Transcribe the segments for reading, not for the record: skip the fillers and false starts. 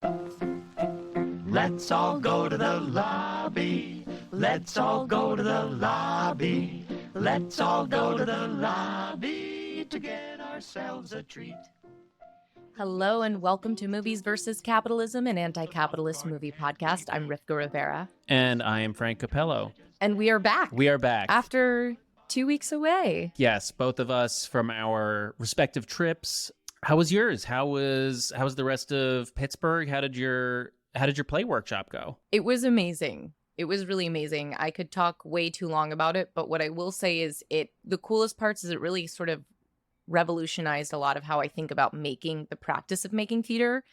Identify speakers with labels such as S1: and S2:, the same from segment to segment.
S1: Let's all go to the lobby. Let's all go to the lobby. Let's all go to the lobby to get ourselves a treat.
S2: Hello and welcome to Movies vs. Capitalism, an anti-capitalist movie podcast. I'm Rivka Rivera.
S3: And I am Frank Capello.
S2: And we are back.
S3: We are back.
S2: After 2 weeks away.
S3: Yes, both of us from our respective trips. How was yours? How was the rest of Pittsburgh? How did your play workshop go?
S2: It was amazing. It was really amazing. I could talk way too long about it, but what I will say is the coolest parts is it really sort of revolutionized a lot of how I think about the practice of making theater.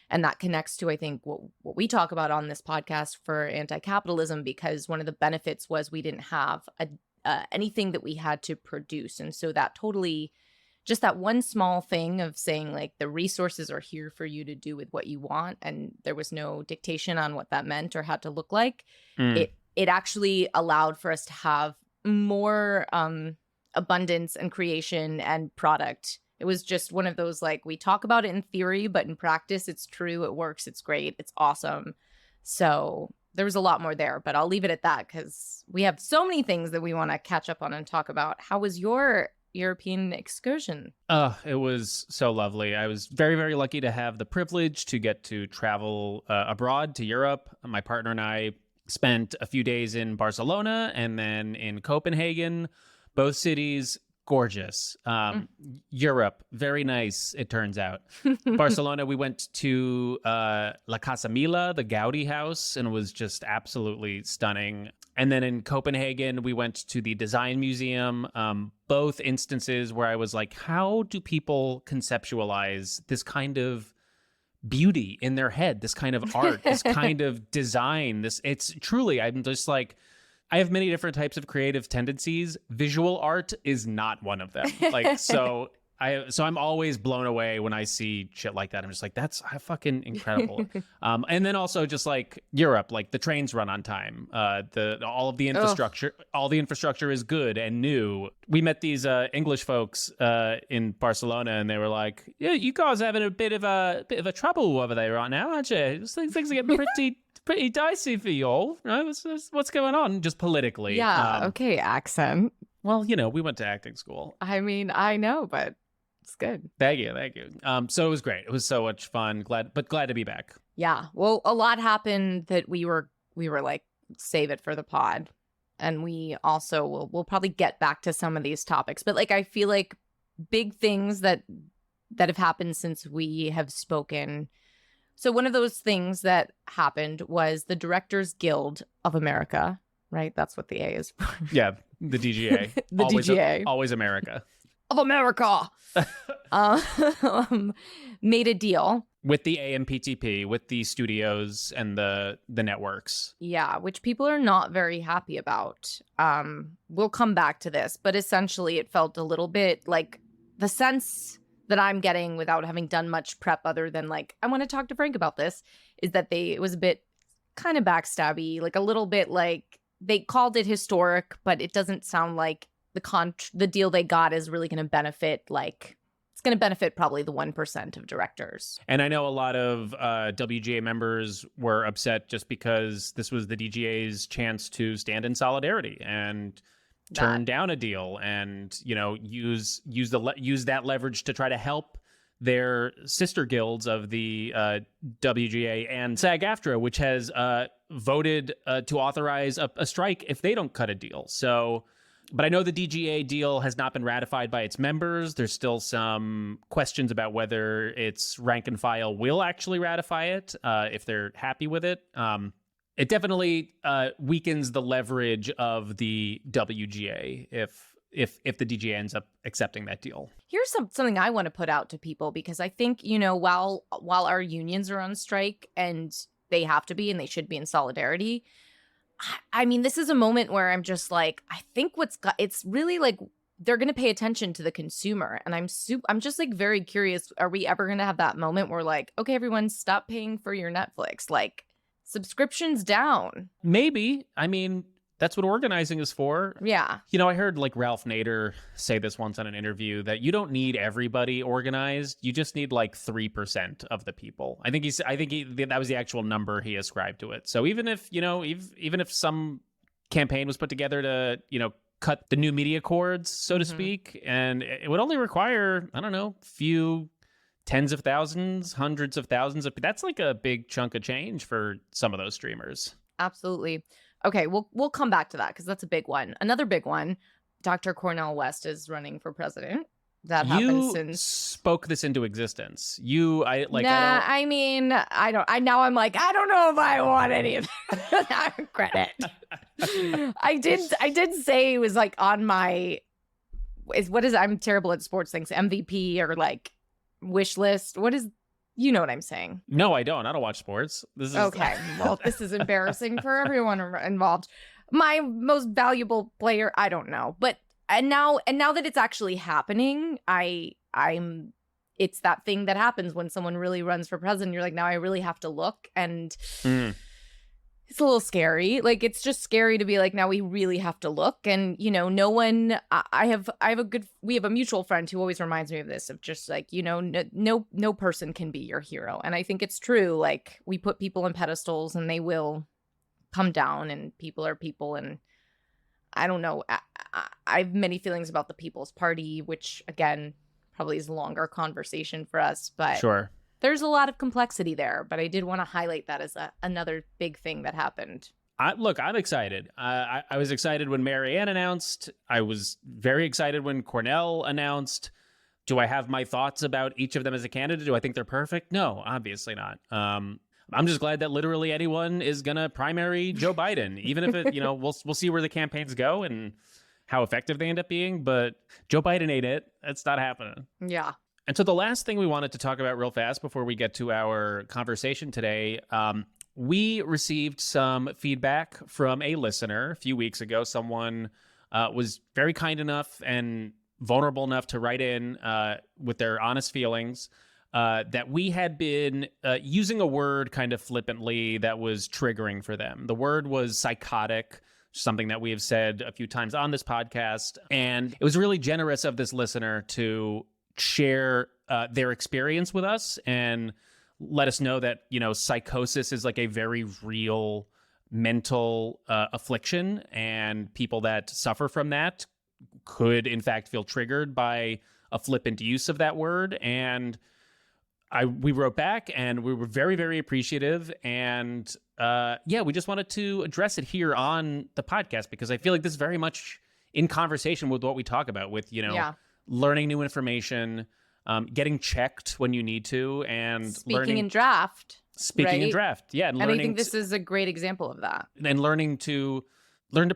S2: And that connects to, I think, what we talk about on this podcast for anti-capitalism, because one of the benefits was we didn't have anything that we had to produce. And so that totally, just that one small thing of saying, like, the resources are here for you to do with what you want, and there was no dictation on what that meant or had to look like. It actually allowed for us to have more abundance and creation and product. It was just one of those, like, we talk about it in theory, but in practice, it's true, it works, it's great, it's awesome. So there was a lot more there, but I'll leave it at that because we have so many things that we want to catch up on and talk about. How was your European excursion?
S3: It was so lovely. I was very, very lucky to have the privilege to get to travel abroad to Europe. My partner and I spent a few days in Barcelona and then in Copenhagen. Both cities, gorgeous. Europe, very nice, it turns out. Barcelona, we went to La Casa Mila, the Gaudi house, and it was just absolutely stunning. And then in Copenhagen, we went to the Design Museum. Both instances where I was like, how do people conceptualize this kind of beauty in their head, this kind of art, this kind of design? It's truly, I'm just like, I have many different types of creative tendencies. Visual art is not one of them. Like, so I'm always blown away when I see shit like that. I'm just like, that's fucking incredible. And then also just like Europe, like the trains run on time. All the infrastructure is good and new. We met these English folks in Barcelona, and they were like, "Yeah, you guys are having a bit of a trouble over there right now, aren't you? Things are getting pretty dicey for you all. Right? What's going on, just politically?"
S2: Yeah. Okay. Accent.
S3: Well, we went to acting school.
S2: I mean, I know, but it's good.
S3: Thank you. So it was great. It was so much fun. Glad to be back.
S2: Yeah. Well, a lot happened that we were like, save it for the pod. And we also we'll probably get back to some of these topics. But like, I feel like big things that have happened since we have spoken. So one of those things that happened was the Directors Guild of America, right? That's what the A is for.
S3: Yeah, the DGA.
S2: The DGA.
S3: Always America.
S2: Of America. Made a deal.
S3: With the AMPTP, with the studios and the networks.
S2: Yeah, which people are not very happy about. We'll come back to this, but essentially it felt a little bit like the sense that I'm getting without having done much prep other than like, I want to talk to Frank about this, is that it was a bit kind of backstabby, like a little bit like they called it historic, but it doesn't sound like the deal they got is really going to benefit, like, it's going to benefit probably the 1% of directors.
S3: And I know a lot of WGA members were upset just because this was the DGA's chance to stand in solidarity and turn down a deal and, use that leverage to try to help their sister guilds of the WGA and SAG-AFTRA, which has voted to authorize a strike if they don't cut a deal. So, but I know the DGA deal has not been ratified by its members. There's still some questions about whether its rank and file will actually ratify it, if they're happy with it. It definitely weakens the leverage of the WGA if the DGA ends up accepting that deal.
S2: Here's something I want to put out to people, because I think, while our unions are on strike and they have to be and they should be in solidarity, I mean, this is a moment where I'm just like, I think it's really like they're going to pay attention to the consumer. And I'm just like very curious. Are we ever going to have that moment where like, okay, everyone stop paying for your Netflix? Like, subscriptions down.
S3: Maybe. I mean, That's what organizing is for.
S2: Yeah.
S3: You know, I heard like Ralph Nader say this once on an interview that you don't need everybody organized. You just need like 3% of the people. I think that was the actual number he ascribed to it. So even if, even if some campaign was put together to, cut the new media cords, so to speak, and it would only require, I don't know, few tens of thousands, hundreds of thousands of, that's like a big chunk of change for some of those streamers.
S2: Absolutely. Okay, we'll come back to that because that's a big one. Another big one, Dr. Cornel West is running for president. That happened since
S3: spoke this into existence. I
S2: don't know if I want any of that credit. I did say it was like on my I'm terrible at sports things, MVP or like wish list. You know what I'm saying?
S3: No, I don't. I don't watch sports. This is
S2: okay. Well, this is embarrassing for everyone involved. My most valuable player, I don't know, but now that it's actually happening, it's that thing that happens when someone really runs for president. You're like, now I really have to look, and it's a little scary. Like, it's just scary to be like, now we really have to look. And, no one, we have a mutual friend who always reminds me of this, of just like, no person can be your hero. And I think it's true. Like, we put people on pedestals and they will come down, and people are people. And I don't know. I have many feelings about the People's Party, which again, probably is a longer conversation for us, but
S3: sure.
S2: There's a lot of complexity there, but I did want to highlight that as another big thing that happened.
S3: I'm excited. I was excited when Marianne announced. I was very excited when Cornell announced. Do I have my thoughts about each of them as a candidate? Do I think they're perfect? No, obviously not. I'm just glad that literally anyone is going to primary Joe Biden, even if it, we'll see where the campaigns go and how effective they end up being. But Joe Biden ain't it. That's not happening.
S2: Yeah.
S3: And so the last thing we wanted to talk about real fast before we get to our conversation today, we received some feedback from a listener a few weeks ago. Someone was very kind enough and vulnerable enough to write in with their honest feelings that we had been using a word kind of flippantly that was triggering for them. The word was psychotic, something that we have said a few times on this podcast. And it was really generous of this listener to share their experience with us and let us know that, psychosis is like a very real mental affliction, and people that suffer from that could in fact feel triggered by a flippant use of that word. And we wrote back and we were very, very appreciative. And we just wanted to address it here on the podcast because I feel like this is very much in conversation with what we talk about with, learning new information, getting checked when you need to, and
S2: speaking in draft.
S3: Yeah.
S2: And I think this is a great example of that.
S3: And learn to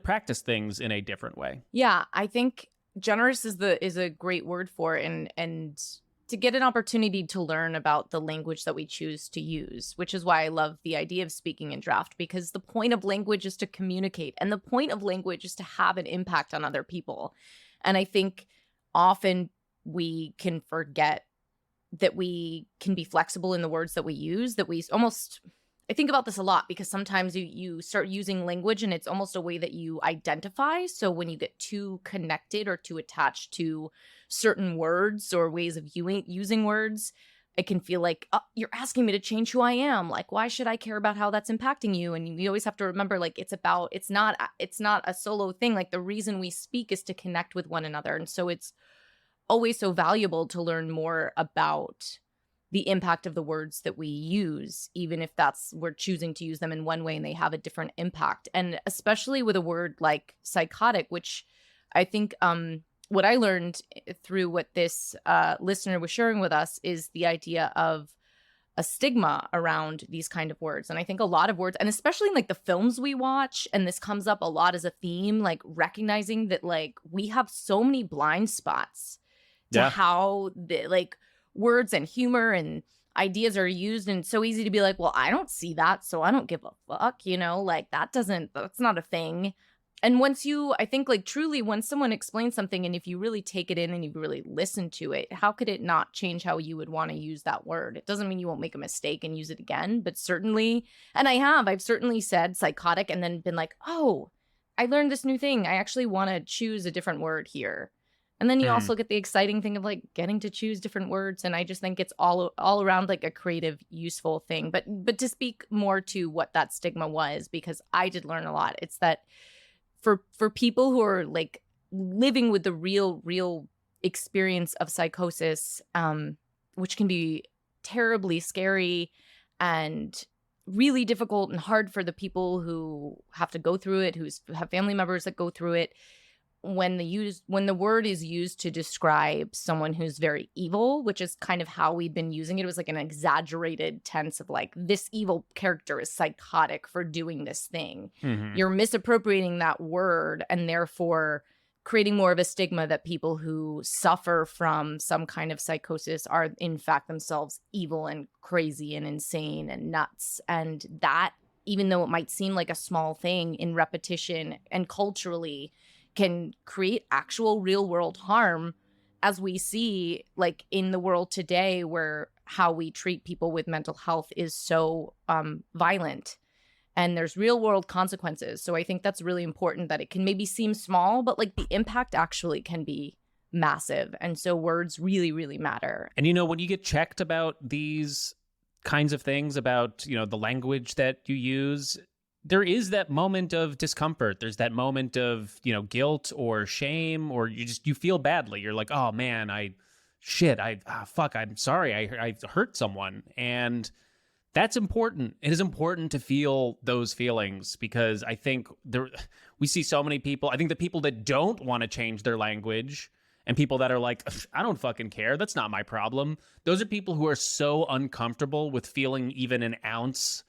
S3: practice things in a different way.
S2: Yeah, I think generous is a great word for it, and to get an opportunity to learn about the language that we choose to use, which is why I love the idea of speaking in draft, because the point of language is to communicate, and the point of language is to have an impact on other people. And I think often we can forget that we can be flexible in the words that we use, I think about this a lot because sometimes you start using language and it's almost a way that you identify. So when you get too connected or too attached to certain words or ways of using words, it can feel like, oh, you're asking me to change who I am. Like, why should I care about how that's impacting you? And you always have to remember, like, it's not a solo thing. Like, the reason we speak is to connect with one another. And so it's always so valuable to learn more about the impact of the words that we use, even if we're choosing to use them in one way and they have a different impact. And especially with a word like psychotic, which I think what I learned through what this listener was sharing with us is the idea of a stigma around these kind of words. And I think a lot of words, and especially in like the films we watch, and this comes up a lot as a theme, like recognizing that like we have so many blind spots to how the like words and humor and ideas are used, and it's so easy to be like, well, I don't see that, so I don't give a fuck, like that's not a thing. And I think like truly when someone explains something, and if you really take it in and you really listen to it, how could it not change how you would want to use that word? It doesn't mean you won't make a mistake and use it again, but certainly, and I've certainly said psychotic and then been like, oh, I learned this new thing. I actually want to choose a different word here. And then you also get the exciting thing of like getting to choose different words. And I just think it's all around like a creative, useful thing. But to speak more to what that stigma was, because I did learn a lot, it's that for people who are like living with the real experience of psychosis, which can be terribly scary and really difficult and hard for the people who have to go through it, who have family members that go through it. When the word is used to describe someone who's very evil, which is kind of how we'd been using it, it was like an exaggerated tense of like, this evil character is psychotic for doing this thing. You're misappropriating that word and therefore creating more of a stigma that people who suffer from some kind of psychosis are in fact themselves evil and crazy and insane and nuts. And that, even though it might seem like a small thing, in repetition and culturally can create actual real world harm, as we see like in the world today, where how we treat people with mental health is so violent and there's real world consequences. So I think that's really important, that it can maybe seem small, but like the impact actually can be massive. And so words really, really matter.
S3: And, when you get checked about these kinds of things, about, the language that you use, there is that moment of discomfort. There's that moment of, guilt or shame, or you feel badly. You're like, oh man, I'm sorry. I hurt someone. And that's important. It is important to feel those feelings, because I think we see so many people. I think the people that don't want to change their language and people that are like, I don't fucking care, that's not my problem. Those are people who are so uncomfortable with feeling even an ounce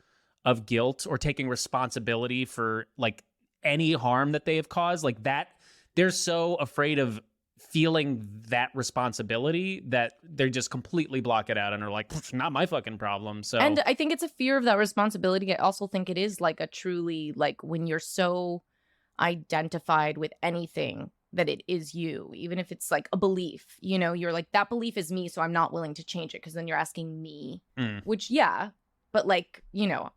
S3: of guilt or taking responsibility for like any harm that they have caused, like that. They're so afraid of feeling that responsibility that they just completely block it out and are like, not my fucking problem. So,
S2: and I think it's a fear of that responsibility. I also think it is like a truly, like when you're so identified with anything that it is you, even if it's like a belief, you're like, that belief is me, so I'm not willing to change it, because then you're asking me, which, yeah. But like,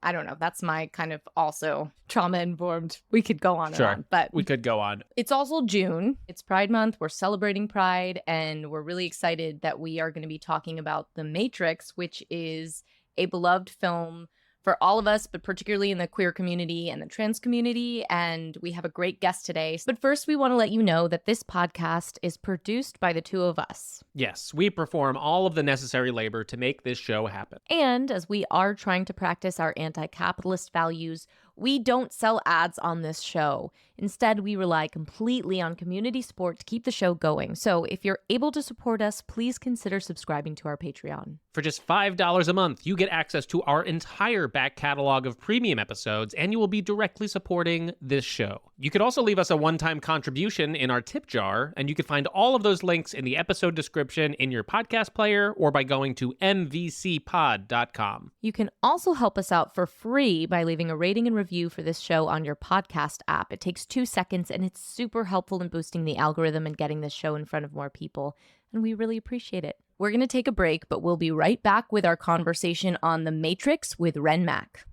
S2: I don't know. That's my kind of also trauma-informed. We could go on and on. But
S3: we could go on.
S2: It's also June. It's Pride Month. We're celebrating Pride. And we're really excited that we are going to be talking about The Matrix, which is a beloved film for all of us, but particularly in the queer community and the trans community. And we have a great guest today. But first, we want to let you know that this podcast is produced by the two of us.
S4: Yes, we perform all of the necessary labor to make this show happen.
S2: And as we are trying to practice our anti-capitalist values, we don't sell ads on this show. Instead, we rely completely on community support to keep the show going. So if you're able to support us, please consider subscribing to our Patreon.
S4: For just $5 a month, you get access to our entire back catalog of premium episodes, and you will be directly supporting this show. You could also leave us a one-time contribution in our tip jar, and you can find all of those links in the episode description in your podcast player or by going to mvcpod.com.
S2: You can also help us out for free by leaving a rating and review for this show on your podcast app. It takes 2 seconds, and it's super helpful in boosting the algorithm and getting this show in front of more people, and we really appreciate it. We're going to take a break, but we'll be right back with our conversation on The Matrix with Wren Mack.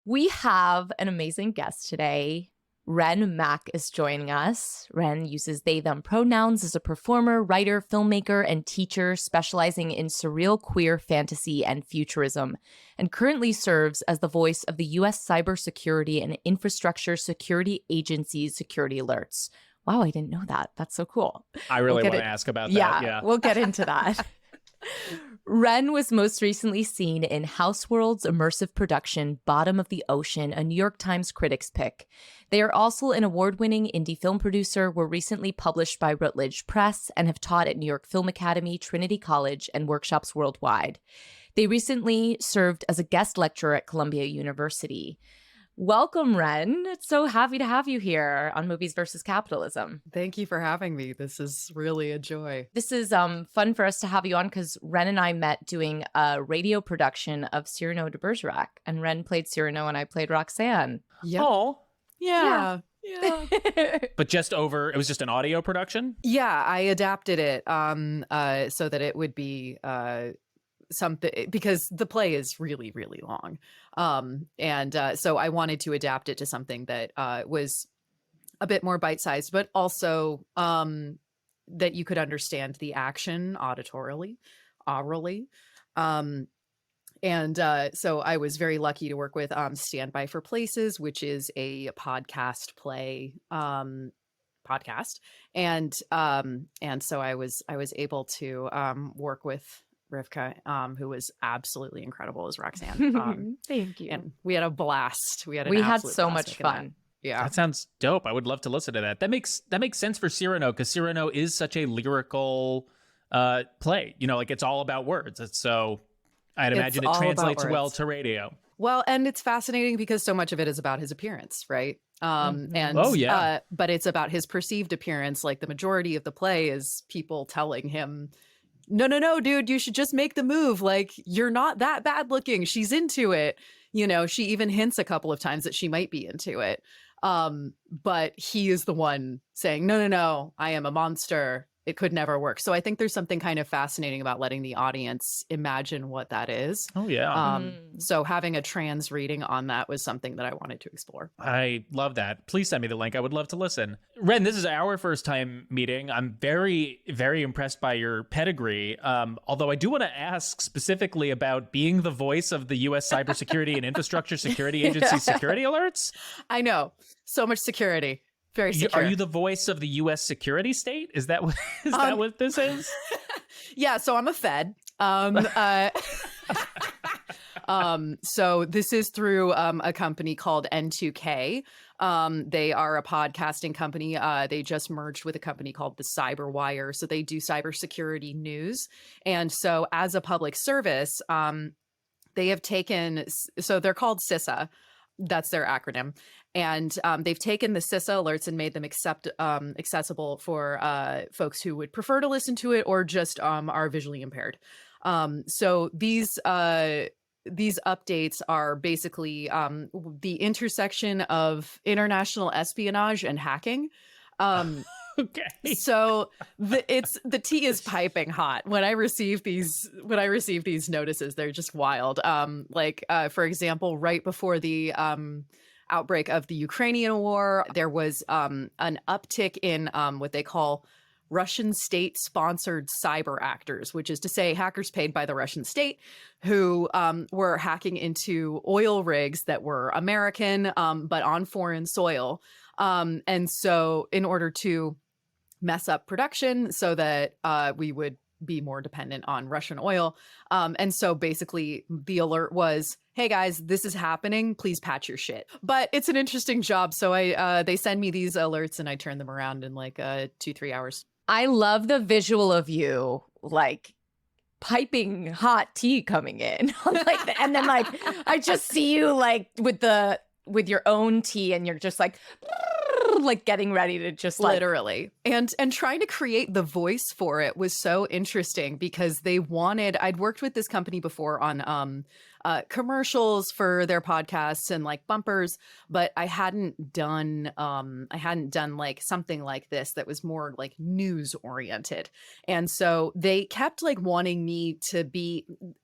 S2: We have an amazing guest today. Wren Mack is joining us. Wren uses they, them pronouns as a performer, writer, filmmaker, and teacher specializing in surreal queer fantasy and futurism, and currently serves as the voice of the U.S. Cybersecurity and Infrastructure Security Agency's security alerts. Wow, I didn't know that. That's so cool.
S3: I really want to ask about that. Yeah,
S2: we'll get into that. Wren was most recently seen in Houseworld's immersive production, Bottom of the Ocean, a New York Times Critics' Pick. They are also an award-winning indie film producer, were recently published by Routledge Press, and have taught at New York Film Academy, Trinity College, and workshops worldwide. They recently served as a guest lecturer at Columbia University. Welcome, Wren. It's so happy to have you here on Movies versus Capitalism.
S5: Thank you for having me. This is really a joy.
S2: This is fun for us to have you on because Wren and I met doing a radio production of Cyrano de Bergerac, and Wren played Cyrano and I played Roxanne.
S5: Yep.
S3: Oh,
S5: yeah.
S3: but it was just an audio production?
S5: Yeah, I adapted it so that it would be something, because the play is really, really long. So I wanted to adapt it to something that was a bit more bite-sized, but also that you could understand the action auditorily, orally. So I was very lucky to work with Standby for Places, which is a podcast play podcast. And so I was able to work with Rivka, who was absolutely incredible as Roxanne.
S2: Thank you.
S5: And we had a blast. We had
S2: so much
S5: making
S2: fun.
S5: that. Yeah.
S3: That sounds dope. I would love to listen to that. That makes sense for Cyrano, because Cyrano is such a lyrical play. You know, like it's all about words. So I'd imagine it translates well to radio.
S5: Well, and it's fascinating because so much of it is about his appearance, right? But it's about his perceived appearance. Like the majority of the play is people telling him, no, dude, you should just make the move. Like, you're not that bad looking. She's into it. You know, she even hints a couple of times that she might be into it. But he is the one saying, no, I am a monster. It could never work. So I think there's something kind of fascinating about letting the audience imagine what that is.
S3: Oh, yeah.
S5: So having a trans reading on that was something that I wanted to explore.
S3: I love that. Please send me the link. I would love to listen. Wren, this is our first time meeting. I'm very, very impressed by your pedigree. Although I do want to ask specifically about being the voice of the U.S. Cybersecurity and Infrastructure Security Agency security alerts.
S5: I know. So much security. Very secure.
S3: Are you the voice of the U.S. security state? Is that that what this is?
S5: Yeah, so I'm a Fed. So this is through a company called N2K. They are a podcasting company. They just merged with a company called the Cyberwire. So they do cybersecurity news. And so as a public service, they have taken, so they're called CISA. That's their acronym. And they've taken the CISA alerts and made them accessible for folks who would prefer to listen to it or just are visually impaired. So these updates are basically the intersection of international espionage and hacking.
S3: Okay.
S5: So the tea is piping hot. When I receive these notices, they're just wild. For example, right before the outbreak of the Ukrainian war, there was an uptick in what they call Russian state-sponsored cyber actors, which is to say hackers paid by the Russian state who were hacking into oil rigs that were American, but on foreign soil. And so in order to mess up production so that we would be more dependent on Russian oil. And so basically the alert was, hey guys, this is happening. Please patch your shit. But it's an interesting job. So they send me these alerts and I turn them around in like 2-3 hours.
S2: I love the visual of you like piping hot tea coming in. And then like I just see you like with your own tea and you're just like getting ready to just like
S5: literally. And trying to create the voice for it was so interesting because I'd worked with this company before on commercials for their podcasts and like bumpers, but I hadn't done like something like this that was more like news oriented. And so they kept like wanting me to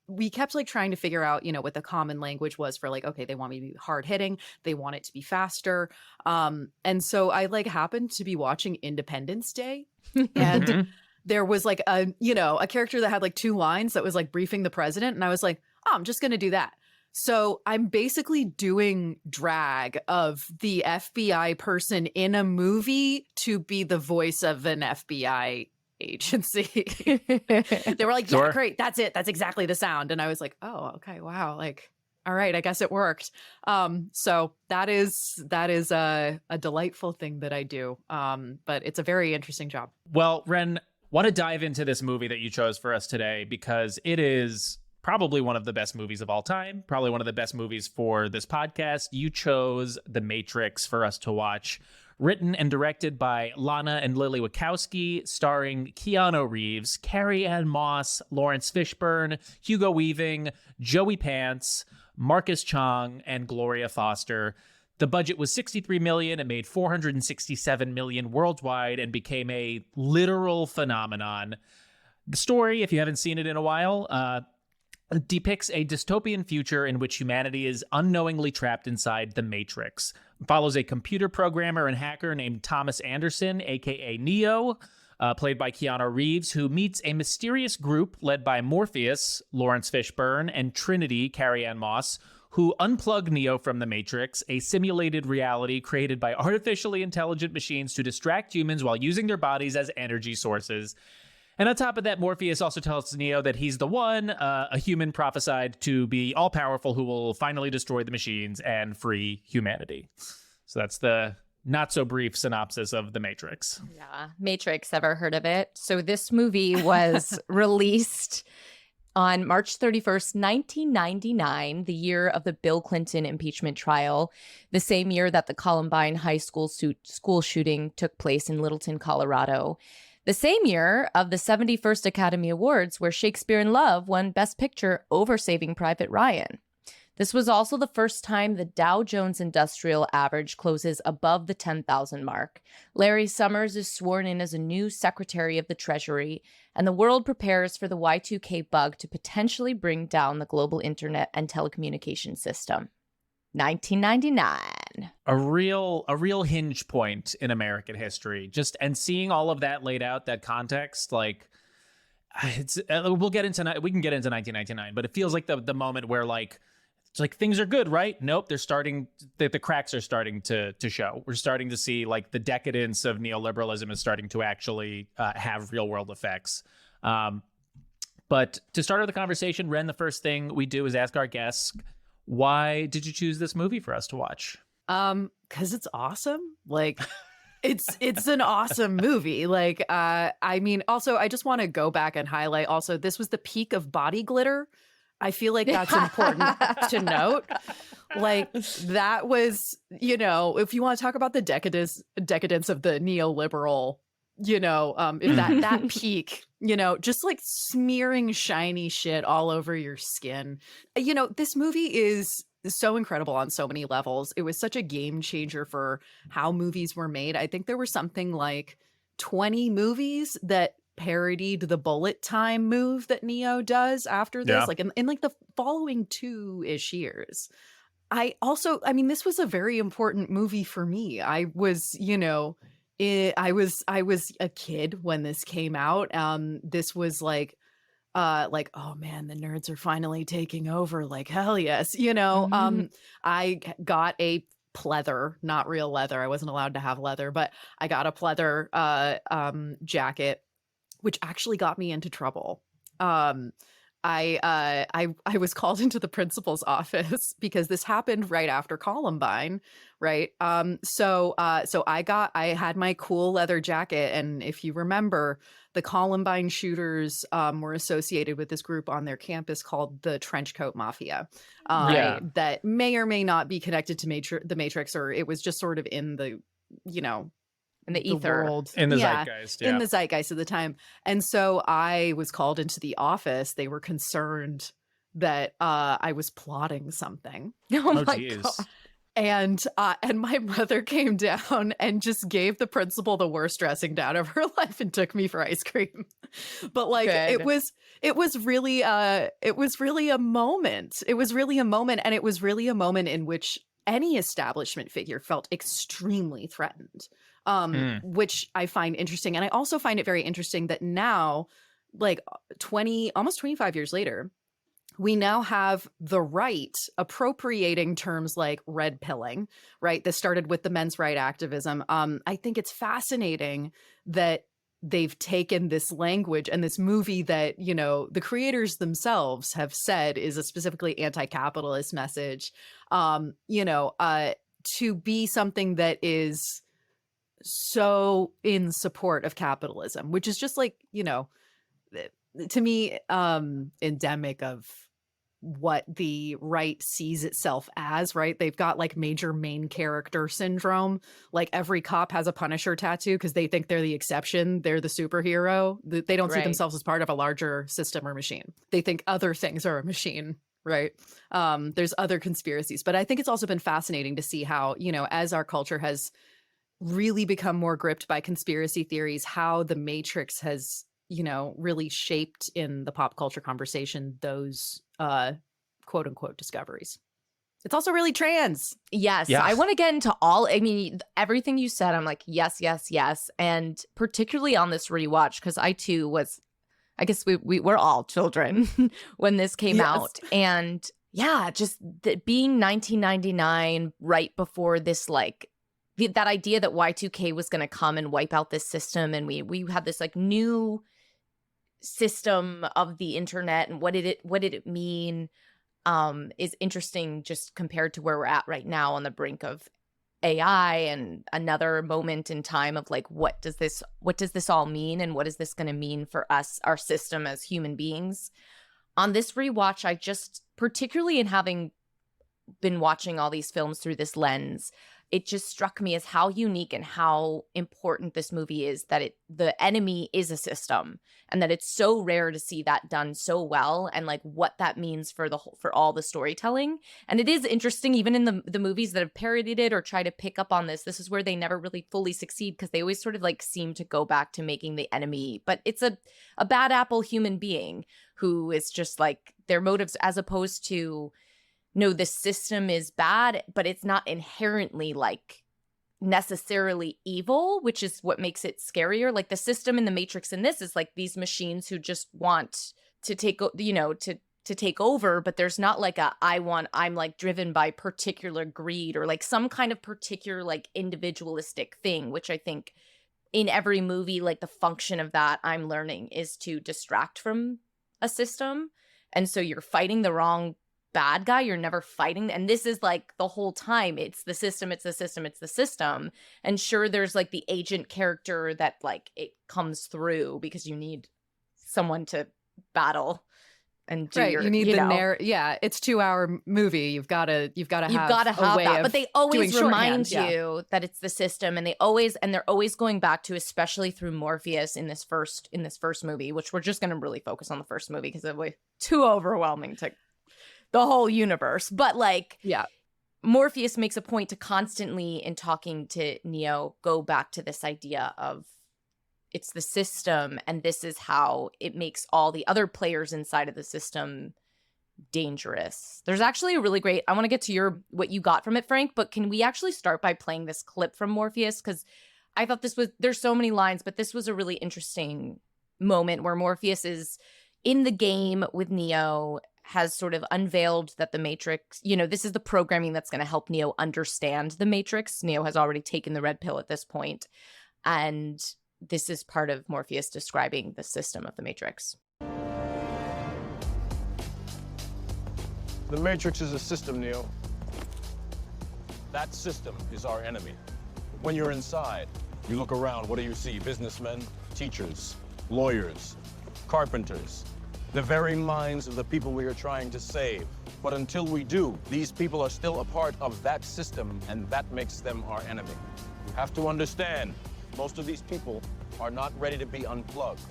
S5: we kept like trying to figure out, what the common language was for like, okay, they want me to be hard hitting. They want it to be faster. And so I like happened to be watching Independence Day and there was like a character that had like 2 lines that was like briefing the president. And I was like, oh, I'm just going to do that. So I'm basically doing drag of the FBI person in a movie to be the voice of an FBI agency. They were like, yeah, great. That's it. That's exactly the sound. And I was like, oh, okay. Wow. Like, all right, I guess it worked. So that is a delightful thing that I do. But it's a very interesting job.
S3: Well, Wren, want to dive into this movie that you chose for us today because it is probably one of the best movies of all time, probably one of the best movies for this podcast. You chose The Matrix for us to watch, written and directed by Lana and Lily Wachowski, starring Keanu Reeves, Carrie-Anne Moss, Lawrence Fishburne, Hugo Weaving, Joey Pants, Marcus Chong, and Gloria Foster. The budget was $63 million. It made $467 million worldwide and became a literal phenomenon. The story, if you haven't seen it in a while, depicts a dystopian future in which humanity is unknowingly trapped inside the Matrix. It follows a computer programmer and hacker named Thomas Anderson, aka Neo, played by Keanu Reeves, who meets a mysterious group led by Morpheus, Lawrence Fishburne, and Trinity, Carrie-Anne Moss, who unplug Neo from the Matrix, a simulated reality created by artificially intelligent machines to distract humans while using their bodies as energy sources. And on top of that, Morpheus also tells Neo that he's the one, a human prophesied to be all-powerful who will finally destroy the machines and free humanity. So that's the not-so-brief synopsis of The Matrix.
S2: Yeah, Matrix, ever heard of it? So this movie was released on March 31st, 1999, the year of the Bill Clinton impeachment trial, the same year that the Columbine High School school shooting took place in Littleton, Colorado. The same year of the 71st Academy Awards, where Shakespeare in Love won Best Picture over Saving Private Ryan. This was also the first time the Dow Jones Industrial Average closes above the 10,000 mark. Larry Summers is sworn in as a new Secretary of the Treasury, and the world prepares for the Y2K bug to potentially bring down the global internet and telecommunication system. 1999.
S3: A real hinge point in American history. And seeing all of that laid out, that context, like we can get into 1999, but it feels like the moment where it's like things are good, right? Nope, the cracks are starting to show. We're starting to see like the decadence of neoliberalism is starting to actually have real world effects. But to start the conversation, Wren, the first thing we do is ask our guests, why did you choose this movie for us to watch?
S5: Because it's awesome. Like, it's an awesome movie. Like, I mean, also, I just want to go back and highlight also, this was the peak of body glitter. I feel like that's important to note. Like, that was, if you want to talk about the decadence of the neoliberal, if that peak, just like smearing shiny shit all over your skin. This movie is so incredible on so many levels. It was such a game changer for how movies were made. I think there were something like 20 movies that parodied the bullet time move that Neo does after this, like in like the following 2-ish years. I mean, this was a very important movie for me. I was, I was a kid when this came out. This was like, oh man, the nerds are finally taking over. Like, hell yes. I got a pleather, not real leather. I wasn't allowed to have leather, but I got a pleather jacket, which actually got me into trouble. I was called into the principal's office because this happened right after Columbine, right? So I had my cool leather jacket, and if you remember, the Columbine shooters were associated with this group on their campus called the Trenchcoat Mafia. That may or may not be connected to the Matrix, or it was just sort of in the,
S2: in the ether,
S5: world.
S3: In the zeitgeist,
S5: in the zeitgeist of the time. And so I was called into the office. They were concerned that I was plotting something.
S2: Oh my God.
S5: And my mother came down and just gave the principal the worst dressing down of her life and took me for ice cream. But like, it was really a moment. It was really a moment, and it was really a moment in which any establishment figure felt extremely threatened. Which I find interesting. And I also find it very interesting that now, like almost 25 years later, we now have the right appropriating terms like red pilling, right? This started with the men's right activism. I think it's fascinating that they've taken this language and this movie that, the creators themselves have said is a specifically anti-capitalist message, to be something that is so in support of capitalism, which is just like, to me, endemic of what the right sees itself as, right? They've got like major main character syndrome. Like every cop has a Punisher tattoo because they think they're the exception. They're the superhero. They don't see themselves as part of a larger system or machine. They think other things are a machine, right? There's other conspiracies. But I think it's also been fascinating to see how, as our culture has really become more gripped by conspiracy theories, how the Matrix has really shaped in the pop culture conversation those quote unquote discoveries. It's also really trans.
S2: Yes,
S3: Yeah.
S2: I want to get into everything you said. I'm like, yes, yes, yes. And particularly on this rewatch, because I too was, I guess we were all children when this came out. And yeah, just being 1999, right before this, like, that idea that Y2K was going to come and wipe out this system. And we had this like new system of the internet, and what did it mean? Is interesting just compared to where we're at right now on the brink of AI and another moment in time of like, what does this all mean, and what is this going to mean for us, our system as human beings? On this rewatch, I just, particularly in having been watching all these films through this lens, it just struck me as how unique and how important this movie is, that the enemy is a system, and that it's so rare to see that done so well, and like what that means for all the storytelling. And it is interesting, even in the movies that have parodied it or try to pick up on this is where they never really fully succeed, because they always sort of like seem to go back to making the enemy, but it's a bad apple human being who is just like their motives, as opposed to, no, the system is bad, but it's not inherently like necessarily evil, which is what makes it scarier. Like the system in the Matrix in this is like these machines who just want to take, to take over, but there's not like I'm like driven by particular greed or like some kind of particular like individualistic thing, which I think in every movie, like the function of that, I'm learning, is to distract from a system. And so you're fighting the wrong bad guy, you're never fighting. And this is like the whole time, it's the system, it's the system, it's the system. And sure, there's like the agent character that like it comes through because you need someone to battle and do
S5: you need the narrative. Yeah, it's 2-hour movie. You've got to have a way
S2: that.
S5: of
S2: But they always
S5: doing
S2: remind
S5: shorthand,
S2: you that it's the system, and they're always going back to, especially through Morpheus in this first movie, which we're just going to really focus on the first movie because it was too overwhelming to the whole universe. But like,
S5: yeah,
S2: Morpheus makes a point to constantly, in talking to Neo, go back to this idea of it's the system, and this is how it makes all the other players inside of the system dangerous. There's actually a really great, I want to get to what you got from it, Frank, but can we actually start by playing this clip from Morpheus? Because I thought there's so many lines, but this was a really interesting moment where Morpheus is in the game with Neo, has sort of unveiled that the Matrix, this is the programming that's going to help Neo understand the Matrix. Neo has already taken the red pill at this point, and this is part of Morpheus describing the system of the Matrix.
S6: The Matrix is a system, Neo. That system is our enemy. When you're inside, you look around, what do you see? Businessmen, teachers, lawyers, carpenters, the very minds of the people we are trying to save. But until we do, these people are still a part of that system, and that makes them our enemy. You have to understand, most of these people are not ready to be unplugged.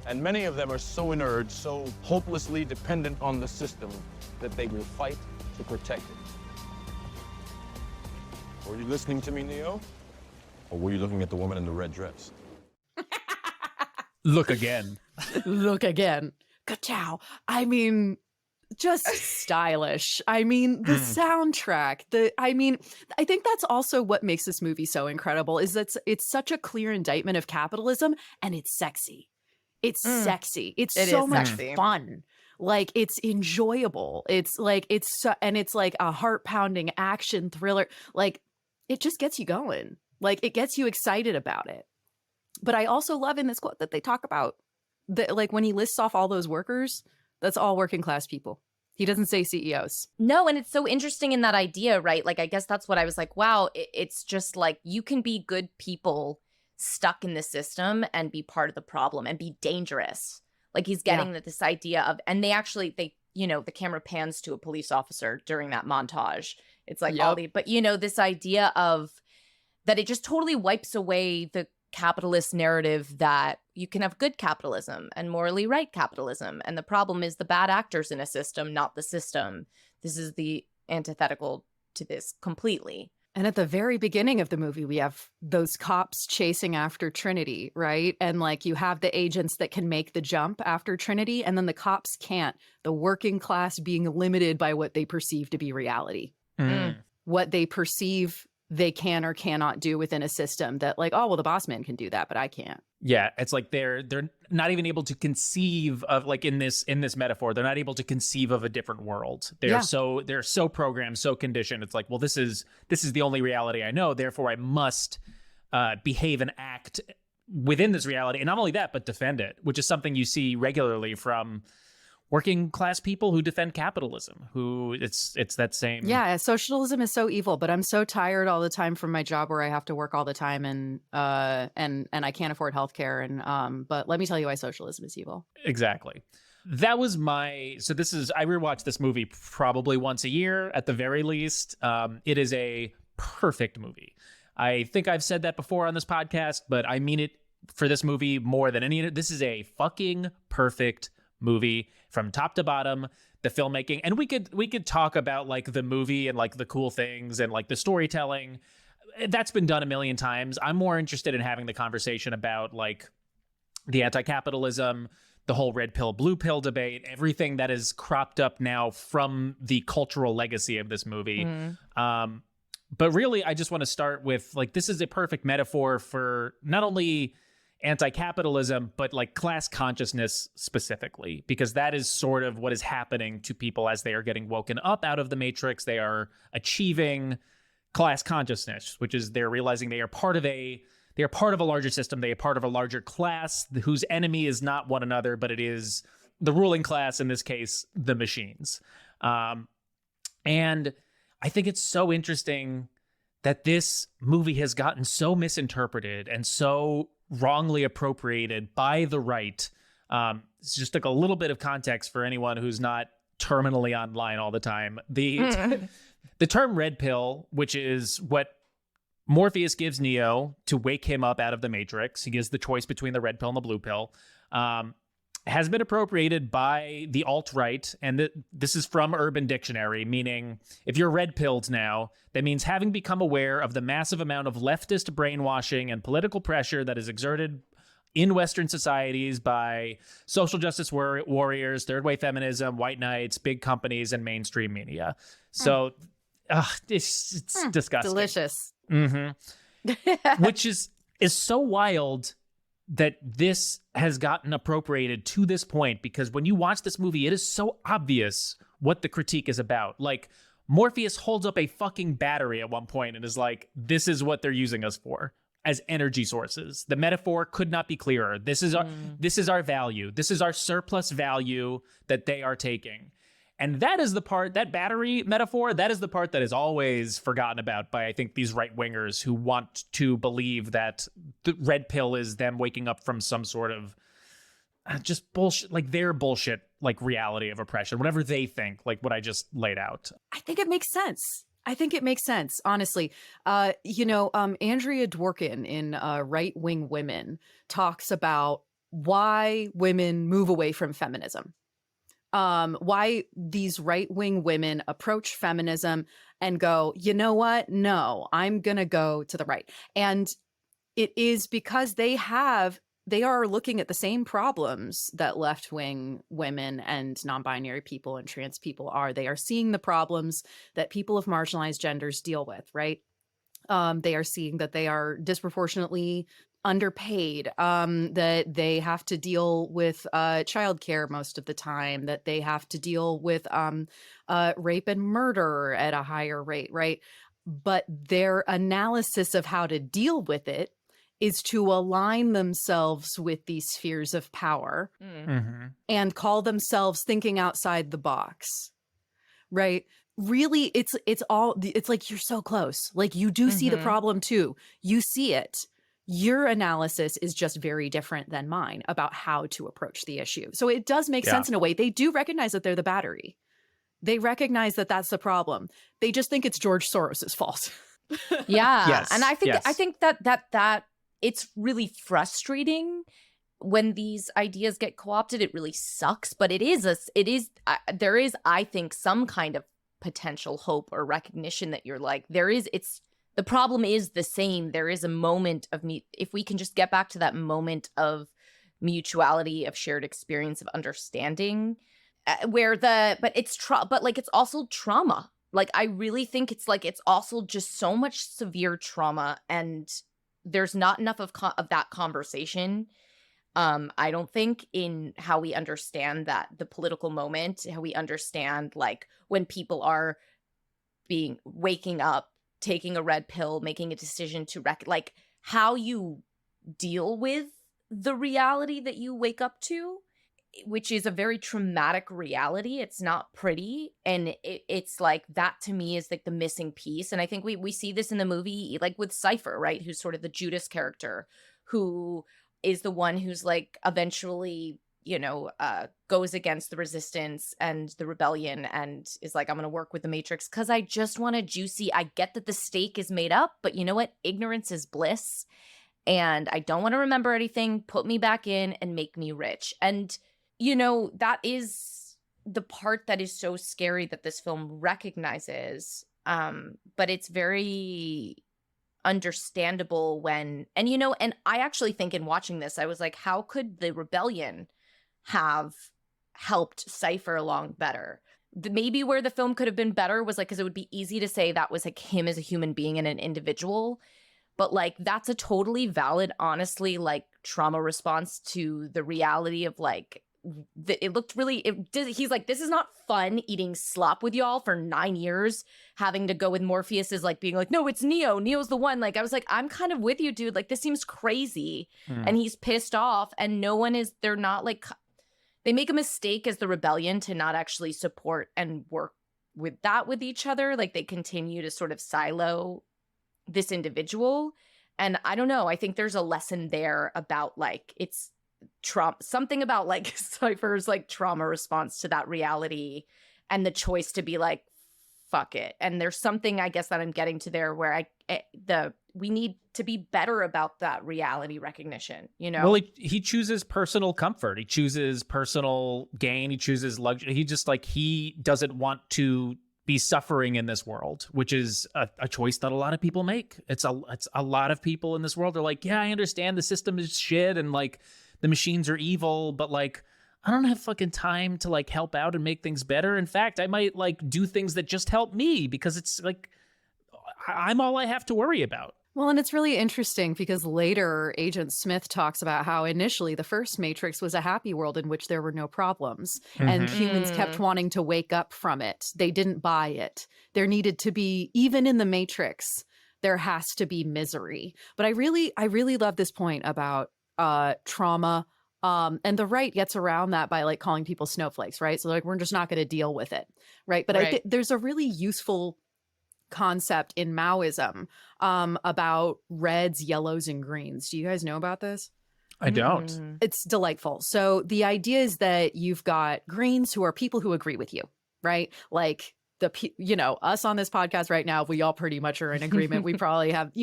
S6: And many of them are so inert, so hopelessly dependent on the system, that they will fight to protect it. Were you listening to me, Neo? Or were you looking at the woman in the red dress?
S3: Look again.
S5: Look again. Ka-chow. I mean, just stylish. I mean, the soundtrack, I think that's also what makes this movie so incredible, is that it's such a clear indictment of capitalism, and it's sexy. It's sexy. It is so much
S2: sexy.
S5: fun. Like, it's enjoyable. It's like, it's like a heart-pounding action thriller. Like, it just gets you going. Like, it gets you excited about it. But I also love in this quote that they talk about that, like, when he lists off all those workers, that's all working class people. He doesn't say CEOs.
S2: No, and it's so interesting in that idea, right? Like, I guess that's what I was like, wow, it's just like you can be good people stuck in the system and be part of the problem and be dangerous. Like, he's getting this idea of, and the camera pans to a police officer during that montage. It's like but this idea of that it just totally wipes away the capitalist narrative that you can have good capitalism and morally right capitalism. And the problem is the bad actors in a system, not the system. This is the antithetical to this completely.
S5: And at the very beginning of the movie, we have those cops chasing after Trinity, right? And like you have the agents that can make the jump after Trinity, and then the cops can't. The working class being limited by what they perceive to be reality. What they perceive they can or cannot do within a system that like, oh, well, the boss man can do that, but I can't.
S3: Yeah, it's like they're not even able to conceive of, like, in this metaphor, they're not able to conceive of a different world. They're so programmed, so conditioned. It's like, well, this is the only reality I know, therefore I must behave and act within this reality. And not only that, but defend it, which is something you see regularly from working class people who defend capitalism, who it's that same.
S5: Yeah, socialism is so evil, but I'm so tired all the time from my job where I have to work all the time and I can't afford healthcare. And but let me tell you why socialism is evil.
S3: Exactly. That was I rewatch this movie probably once a year at the very least. It is a perfect movie. I think I've said that before on this podcast, but I mean it for this movie more than any. This is a fucking perfect movie from top to bottom. The filmmaking, and we could talk about like the movie and like the cool things and like the storytelling. That's been done a million times. I'm more interested in having the conversation about like the anti-capitalism, the whole red pill, blue pill debate, everything that is cropped up now from the cultural legacy of this movie. But really, I just want to start with like, this is a perfect metaphor for not only anti-capitalism, but like class consciousness specifically, because that is sort of what is happening to people as they are getting woken up out of the matrix. They are achieving class consciousness, which is they're realizing they are part of a larger system. They are part of a larger class whose enemy is not one another, but it is the ruling class, in this case, the machines. And I think it's so interesting that this movie has gotten so misinterpreted and so wrongly appropriated by the right. It's just like a little bit of context for anyone who's not terminally online all the time. The term red pill, which is what Morpheus gives Neo to wake him up out of the Matrix, he gives the choice between the red pill and the blue pill, has been appropriated by the alt-right, and this is from Urban Dictionary, meaning if you're red-pilled now, that means having become aware of the massive amount of leftist brainwashing and political pressure that is exerted in Western societies by social justice warriors, third-wave feminism, white knights, big companies, and mainstream media. So it's disgusting.
S5: Delicious.
S3: Which is so wild that this has gotten appropriated to this point, because when you watch this movie, it is so obvious what the critique is about. Like, Morpheus holds up a fucking battery at one point and is like, this is what they're using us for, as energy sources. The metaphor could not be clearer. This is our value. This is our surplus value that they are taking. And that is the part, that battery metaphor, that is the part that is always forgotten about by, I think, these right-wingers who want to believe that the red pill is them waking up from some sort of just bullshit, like their bullshit, like reality of oppression, whatever they think, like what I just laid out.
S5: I think it makes sense. Honestly. Andrea Dworkin in Right-Wing Women talks about why women move away from feminism. Why these right-wing women approach feminism and go, you know what? No, I'm going to go to the right. And it is because they are looking at the same problems that left-wing women and non-binary people and trans people are. They are seeing the problems that people of marginalized genders deal with, right? They are seeing that they are disproportionately underpaid, that they have to deal with childcare most of the time, that they have to deal with rape and murder at a higher rate, right? But their analysis of how to deal with it is to align themselves with these spheres of power and call themselves thinking outside the box, right? Really, it's like, you're so close. Like, you do see the problem too. You see it. Your analysis is just very different than mine about how to approach the issue. So it does make sense in a way. They do recognize that they're the battery. They recognize that that's the problem. They just think it's George Soros's fault.
S2: Yeah.
S3: Yes,
S2: And I think
S3: yes.
S2: that it's really frustrating when these ideas get co-opted. It really sucks, but there is, I think, some kind of potential hope or recognition that you're like, it's the problem is the same. There is a moment of if we can just get back to that moment of mutuality, of shared experience, of understanding, but it's also trauma. Like, I really think it's also just so much severe trauma, and there's not enough of that conversation. I don't think, in how we understand the political moment, how we understand, like, when people are waking up, taking a red pill, making a decision to like, how you deal with the reality that you wake up to, which is a very traumatic reality. It's not pretty. And it's like, that to me is like the missing piece. And I think we see this in the movie, like with Cypher, right? Who's sort of the Judas character, who is the one who's like eventually, goes against the resistance and the rebellion and is like, I'm going to work with the Matrix because I just want a juicy, I get that the steak is made up, but you know what? Ignorance is bliss. And I don't want to remember anything. Put me back in and make me rich. And that is the part that is so scary that this film recognizes. But it's very understandable and I actually think, in watching this, I was like, how could the rebellion have helped Cypher along better? Maybe where the film could have been better was like, because it would be easy to say that was like him as a human being and an individual. But like, that's a totally valid, honestly, like, trauma response to the reality of like, it looked really, he's like, this is not fun eating slop with y'all for 9 years, having to go with Morpheus is like being like, no, it's Neo's the one. Like, I was like, I'm kind of with you, dude. Like, this seems crazy. And he's pissed off, and they're not like, they make a mistake as the rebellion to not actually support and work with each other. Like, they continue to sort of silo this individual. And I don't know, I think there's a lesson there about like, it's trauma, something about like Cypher's like trauma response to that reality and the choice to be like, fuck it. And there's something, I guess, that I'm getting to there where we need to be better about that reality recognition,
S3: Well, he chooses personal comfort. He chooses personal gain. He chooses luxury. He doesn't want to be suffering in this world, which is a choice that a lot of people make. It's a lot of people in this world are like, yeah, I understand the system is shit and like the machines are evil, but like, I don't have fucking time to like help out and make things better. In fact, I might like do things that just help me because it's like, I'm all I have to worry about.
S5: Well, and it's really interesting because later Agent Smith talks about how initially the first Matrix was a happy world in which there were no problems, and humans kept wanting to wake up from it. They didn't buy it. There needed to be, even in the Matrix, there has to be misery. But I really love this point about trauma. And the right gets around that by like calling people snowflakes, right? So like, we're just not going to deal with it, right? But I think there's a really useful concept in Maoism about reds, yellows, and greens. Do you guys know about this?
S3: I don't.
S5: It's delightful. So the idea is that you've got greens, who are people who agree with you, right? Like us on this podcast right now, we all pretty much are in agreement. We probably have,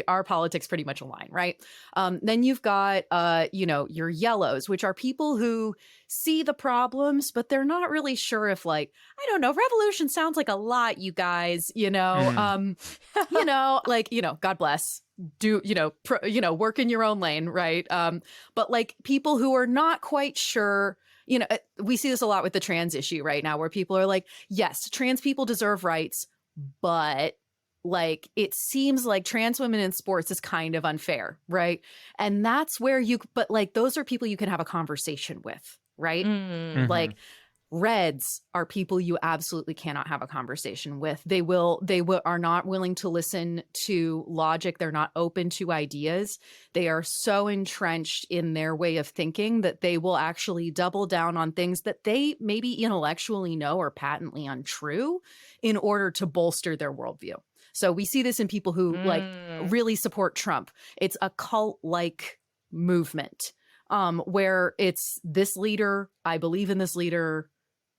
S5: our politics pretty much align, right? Then you've got, your yellows, which are people who see the problems, but they're not really sure if like, I don't know, revolution sounds like a lot, you guys, God bless. Do, work in your own lane, right? But like people who are not quite sure. We see this a lot with the trans issue right now, where people are like, yes, trans people deserve rights, but like, it seems like trans women in sports is kind of unfair, right? And that's where but like, those are people you can have a conversation with, right? Like, reds are people you absolutely cannot have a conversation with. They are not willing to listen to logic. They're not open to ideas. They are so entrenched in their way of thinking that they will actually double down on things that they maybe intellectually know are patently untrue in order to bolster their worldview. So we see this in people who like really support Trump. It's a cult-like movement where it's this leader, I believe in this leader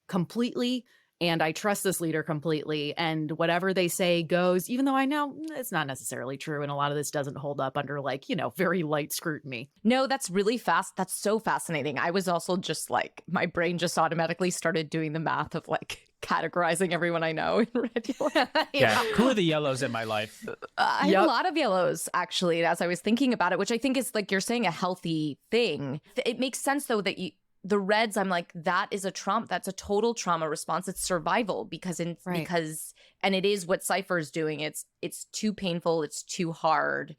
S5: completely, and I trust this leader completely, and whatever they say goes, even though I know it's not necessarily true, and a lot of this doesn't hold up under like, very light scrutiny.
S2: No, that's really fast. That's so fascinating. I was also just like, my brain just automatically started doing the math of like categorizing everyone I know in red, yellow.
S3: Yeah. Who are the yellows in my life?
S2: I have a lot of yellows, actually, as I was thinking about it, which I think is, like you're saying, a healthy thing. It makes sense, though, that the reds, I'm like, that is that's a total trauma response. It's survival because and it is what Cypher's doing. It's too painful. It's too hard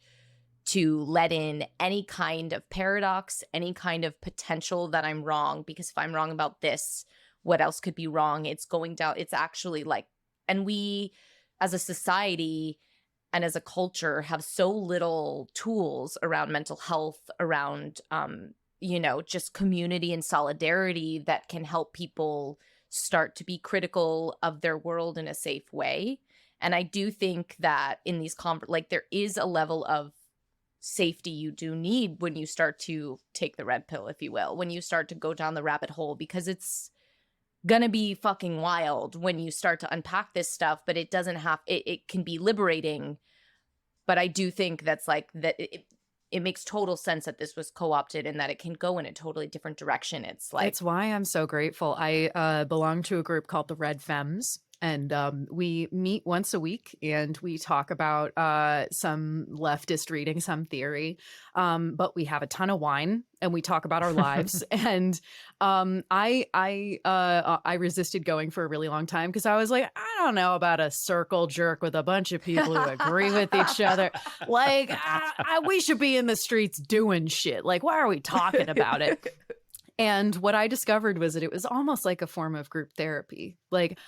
S2: to let in any kind of paradox, any kind of potential that I'm wrong, because if I'm wrong about this, what else could be wrong? It's going down. It's actually like, and we as a society and as a culture have so little tools around mental health, around, just community and solidarity that can help people start to be critical of their world in a safe way. And I do think that in these there is a level of safety you do need when you start to take the red pill, if you will, when you start to go down the rabbit hole, because it's gonna be fucking wild when you start to unpack this stuff, but it doesn't have, it can be liberating. But I do think that's like that it makes total sense that this was co-opted and that it can go in a totally different direction. It's like,
S5: it's why I'm so grateful. I belong to a group called the Red Femmes, and we meet once a week and we talk about some leftist reading, some theory, but we have a ton of wine and we talk about our lives. And I resisted going for a really long time because I was like, I don't know about a circle jerk with a bunch of people who agree with each other. Like, we should be in the streets doing shit. Like, why are we talking about it? And what I discovered was that it was almost like a form of group therapy. Like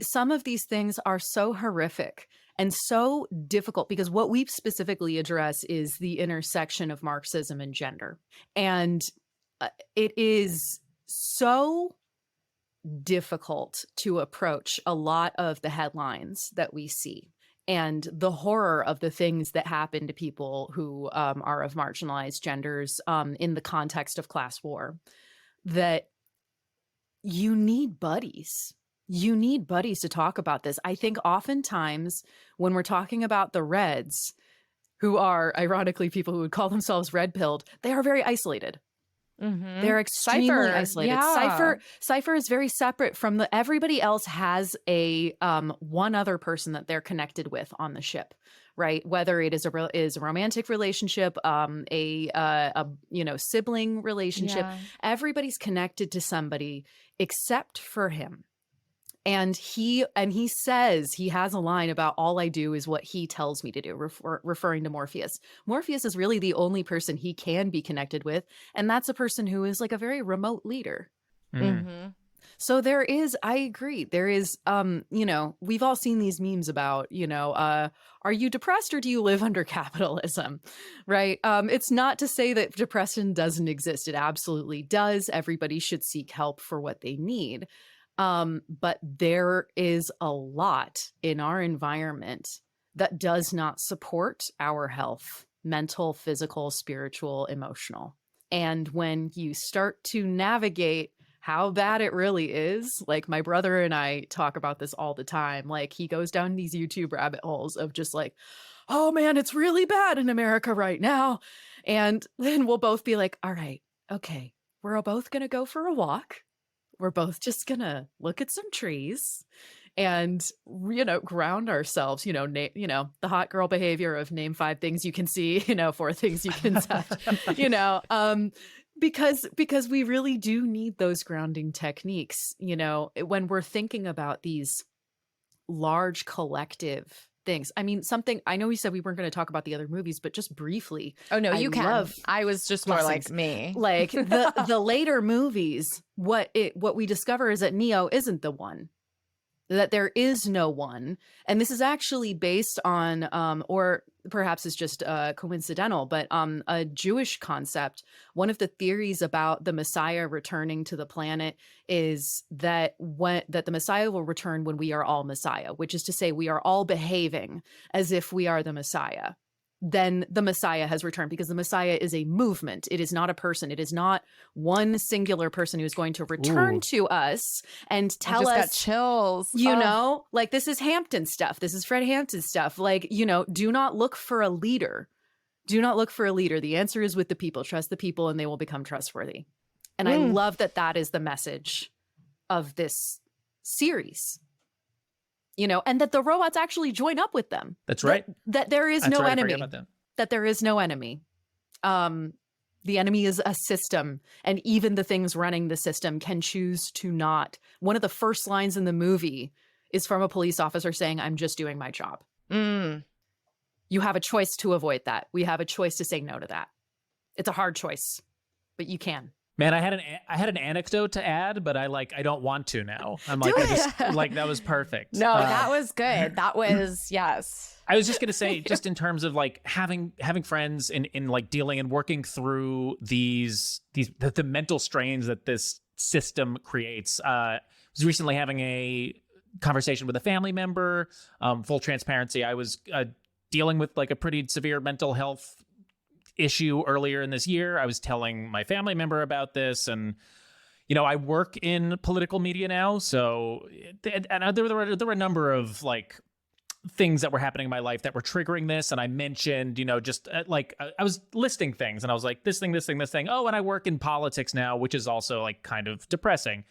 S5: some of these things are so horrific and so difficult because what we specifically address is the intersection of Marxism and gender. And it is so difficult to approach a lot of the headlines that we see and the horror of the things that happen to people who are of marginalized genders in the context of class war, that you need buddies. You need buddies to talk about this. I think oftentimes when we're talking about the Reds, who are ironically people who would call themselves red-pilled, they are very isolated.
S2: Mm-hmm.
S5: They're extremely isolated.
S2: Yeah.
S5: Cypher is very separate from everybody else has a one other person that they're connected with on the ship, right? Whether it is a romantic relationship, a sibling relationship, everybody's connected to somebody except for him. And he says, he has a line about all I do is what he tells me to do, referring to Morpheus. Morpheus is really the only person he can be connected with. And that's a person who is like a very remote leader.
S2: Mm-hmm.
S5: So there is, I agree. There is, we've all seen these memes about, are you depressed or do you live under capitalism? Right. It's not to say that depression doesn't exist. It absolutely does. Everybody should seek help for what they need. But there is a lot in our environment that does not support our health, mental, physical, spiritual, emotional. And when you start to navigate how bad it really is, like my brother and I talk about this all the time, like he goes down these YouTube rabbit holes of just like, oh man, it's really bad in America right now. And then we'll both be like, all right, okay, we're both going to go for a walk. We're both just going to look at some trees and, ground ourselves, the hot girl behavior of name 5 things you can see, 4 things you can touch, because we really do need those grounding techniques, when we're thinking about these large collective things. I mean, I know we said we weren't going to talk about the other movies, but just briefly.
S2: Oh no, you can. I was just more like me.
S5: Like the later movies, what we discover is that Neo isn't the one. That there is no one. And this is actually based on, or perhaps it's just coincidental, but a Jewish concept. One of the theories about the Messiah returning to the planet is that the Messiah will return when we are all Messiah, which is to say we are all behaving as if we are the Messiah. then the Messiah has returned, because the Messiah is a movement. It is not a person. It is not one singular person who is going to return to us and tell
S2: I just
S5: us,
S2: got chills.
S5: you know, like, this is Hampton stuff. This is Fred Hampton stuff. Like, you know, do not look for a leader. Do not look for a leader. The answer is with the people. Trust the people and they will become trustworthy. And I love that that is the message of this series. You know, and that the robots actually join up with them.
S3: That's right.
S5: That there is
S3: That's
S5: no
S3: right, I forgot
S5: enemy.
S3: about that.
S5: That there is no enemy. The enemy is a system, and even the things running the system can choose to not. One of the first lines in the movie is from a police officer saying, "I'm just doing my job." You have a choice to avoid that. We have a choice to say no to that. It's a hard choice, but you can.
S3: Man, I had an anecdote to add, but I don't want to now. I'm like, that was perfect.
S2: No, that was good. That was, yes.
S3: I was just gonna say, just in terms of like having friends in like dealing and working through the mental strains that this system creates. I was recently having a conversation with a family member. Full transparency, I was dealing with like a pretty severe mental health issue earlier in this year. I was telling my family member about this, and you know, I work in political media now, so and there were a number of like things that were happening in my life that were triggering this, and I mentioned, you know, just like I was listing things, and I was like, this thing. Oh, and I work in politics now, which is also like kind of depressing.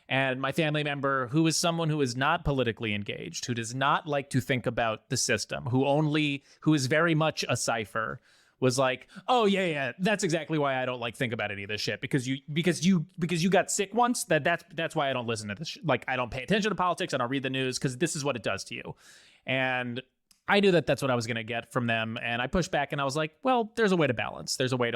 S3: And my family member, who is someone who is not politically engaged, who does not like to think about the system, who is very much a cipher, was like, oh yeah, that's exactly why I don't like think about any of this shit, because you got sick once. That's why I don't listen to this. Like, I don't pay attention to politics. I don't read the news because this is what it does to you. And I knew that that's what I was going to get from them. And I pushed back and I was like, well, there's a way to balance. There's a way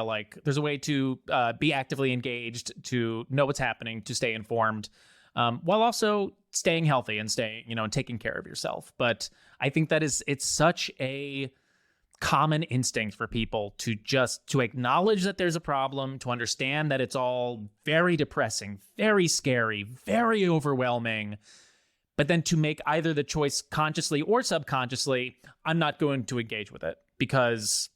S3: to be actively engaged, to know what's happening, to stay informed, while also staying healthy and and taking care of yourself. But I think it's such a common instinct for people to acknowledge that there's a problem, to understand that it's all very depressing, very scary, very overwhelming, but then to make either the choice consciously or subconsciously, I'm not going to engage with it because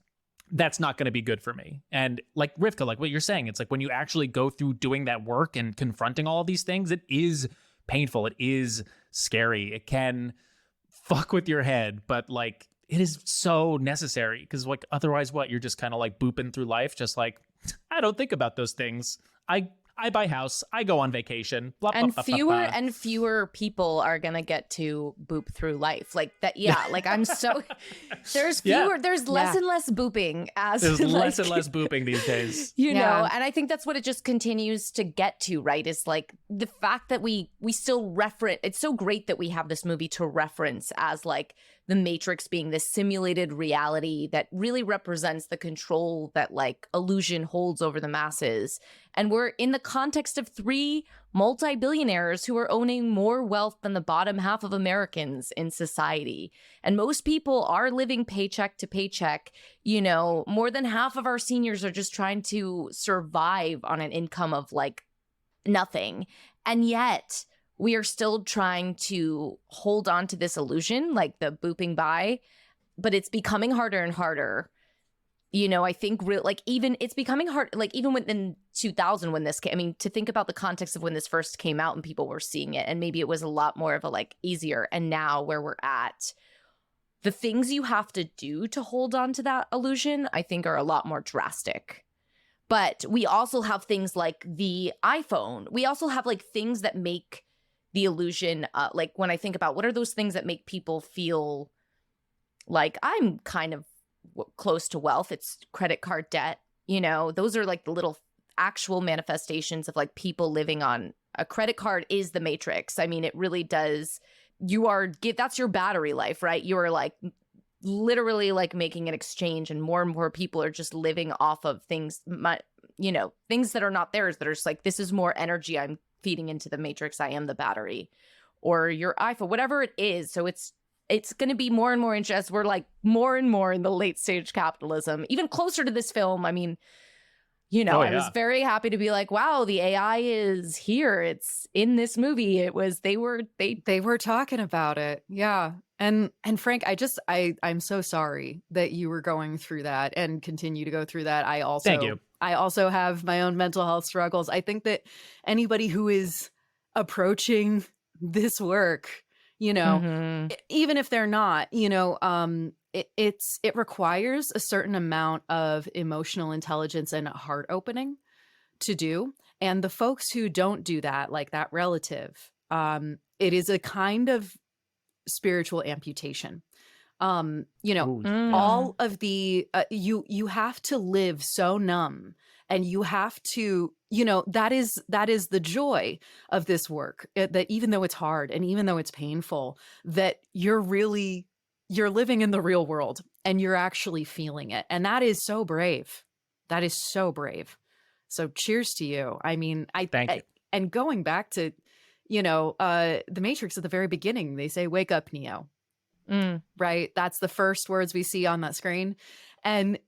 S3: that's not going to be good for me. And like Rivka, like what you're saying, it's like when you actually go through doing that work and confronting all of these things, it is painful. It is scary. It can fuck with your head, but like it is so necessary, because like otherwise what, you're just kind of like booping through life, just like, I don't think about those things. I buy house, I go on vacation, blah, blah,
S2: And
S3: blah,
S2: fewer
S3: blah, blah.
S2: and fewer people are gonna get to boop through life like that. Yeah, like I'm so there's fewer, there's less and less booping as
S3: There's
S2: like,
S3: less and less booping these days.
S2: you know, and I think that's what it just continues to get to, right? Is like the fact that we still reference. It's so great that we have this movie to reference as like the Matrix being this simulated reality that really represents the control that like illusion holds over the masses. And we're in the context of 3 multi-billionaires who are owning more wealth than the bottom half of Americans in society. And most people are living paycheck to paycheck. You know, more than half of our seniors are just trying to survive on an income of like nothing. And yet we are still trying to hold on to this illusion, like the booping by, but it's becoming harder and harder. You know, I think even it's becoming hard, like even within 2000 when this came, I mean, to think about the context of when this first came out and people were seeing it, and maybe it was a lot more of a like easier. And now where we're at, the things you have to do to hold on to that illusion, I think are a lot more drastic. But we also have things like the iPhone. We also have like things that make the illusion, like when I think about what are those things that make people feel like I'm kind of close to wealth, it's credit card debt. You know, those are like the little actual manifestations of like people living on a credit card is the Matrix. I mean, it really does. That's your battery life, right? You are like literally like making an exchange, and more people are just living off of things, things that are not theirs, that are just like, this is more energy I'm feeding into the Matrix. I am the battery, or your iPhone, whatever it is. So it's going to be more and more as we're like more and more in the late stage capitalism, even closer to this film. I mean, I was very happy to be like, wow, the AI is here. It's in this movie. They
S5: were talking about it. Yeah. And Frank, I'm so sorry that you were going through that and continue to go through that.
S3: Thank you.
S5: I also have my own mental health struggles. I think that anybody who is approaching this work, even if they're not, it requires a certain amount of emotional intelligence and heart opening to do. And the folks who don't do that, like that relative, it is a kind of spiritual amputation. All of the you have to live so numb, and you have to, that is the joy of this work, that even though it's hard and even though it's painful, that you're living in the real world and you're actually feeling it. And that is so brave. That is so brave. So cheers to you. I mean,
S3: Thank you.
S5: And going back to, the Matrix at the very beginning, they say, "Wake up, Neo." Right? That's the first words we see on that screen. And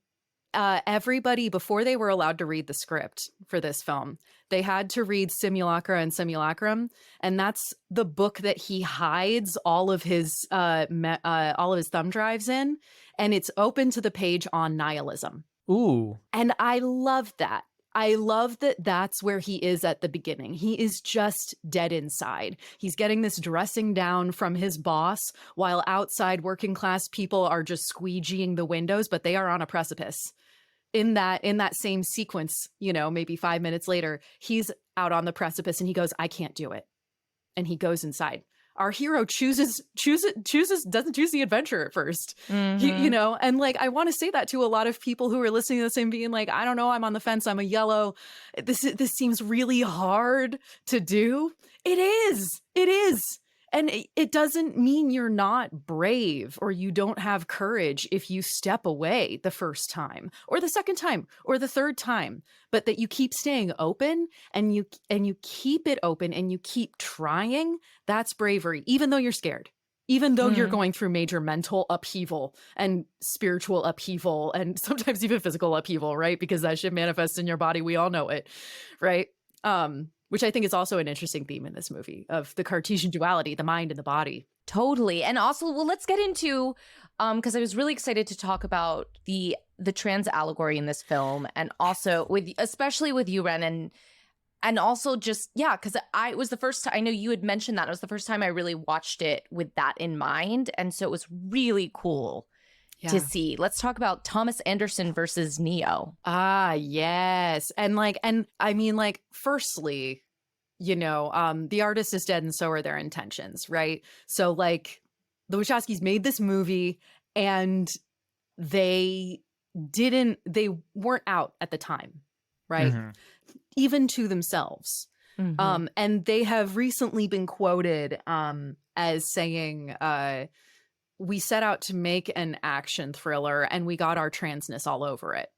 S5: everybody, before they were allowed to read the script for this film, they had to read Simulacra and Simulacrum, and that's the book that he hides all of his thumb drives in, and it's open to the page on nihilism.
S3: Ooh.
S5: And I love that. I love that that's where he is at the beginning. He is just dead inside. He's getting this dressing down from his boss, while outside working class people are just squeegeeing the windows, but they are on a precipice. In that same sequence, maybe 5 minutes later, he's out on the precipice and he goes, "I can't do it." And he goes inside. Our hero doesn't choose the adventure at first, and like, I want to say that to a lot of people who are listening to this and being like, I don't know, I'm on the fence, I'm a yellow. This seems really hard to do. It is. And it doesn't mean you're not brave or you don't have courage if you step away the first time or the second time or the third time, but that you keep staying open and you keep it open and you keep trying. That's bravery, even though you're scared, even though you're going through major mental upheaval and spiritual upheaval and sometimes even physical upheaval, right? Because that shit manifests in your body. We all know it, right? Which I think is also an interesting theme in this movie, of the Cartesian duality, the mind and the body.
S2: Totally. And also, well, let's get into, because I was really excited to talk about the trans allegory in this film, and also especially with you, Wren, and also just, because it was the first time, I know you had mentioned that, it was the first time I really watched it with that in mind. And so it was really cool to see. Let's talk about Thomas Anderson versus Neo.
S5: Ah, yes. And I mean, firstly, the artist is dead and so are their intentions, right? So the Wachowskis made this movie and they weren't out at the time, right? Mm-hmm. Even to themselves. Mm-hmm. And they have recently been quoted as saying, we set out to make an action thriller and we got our transness all over it,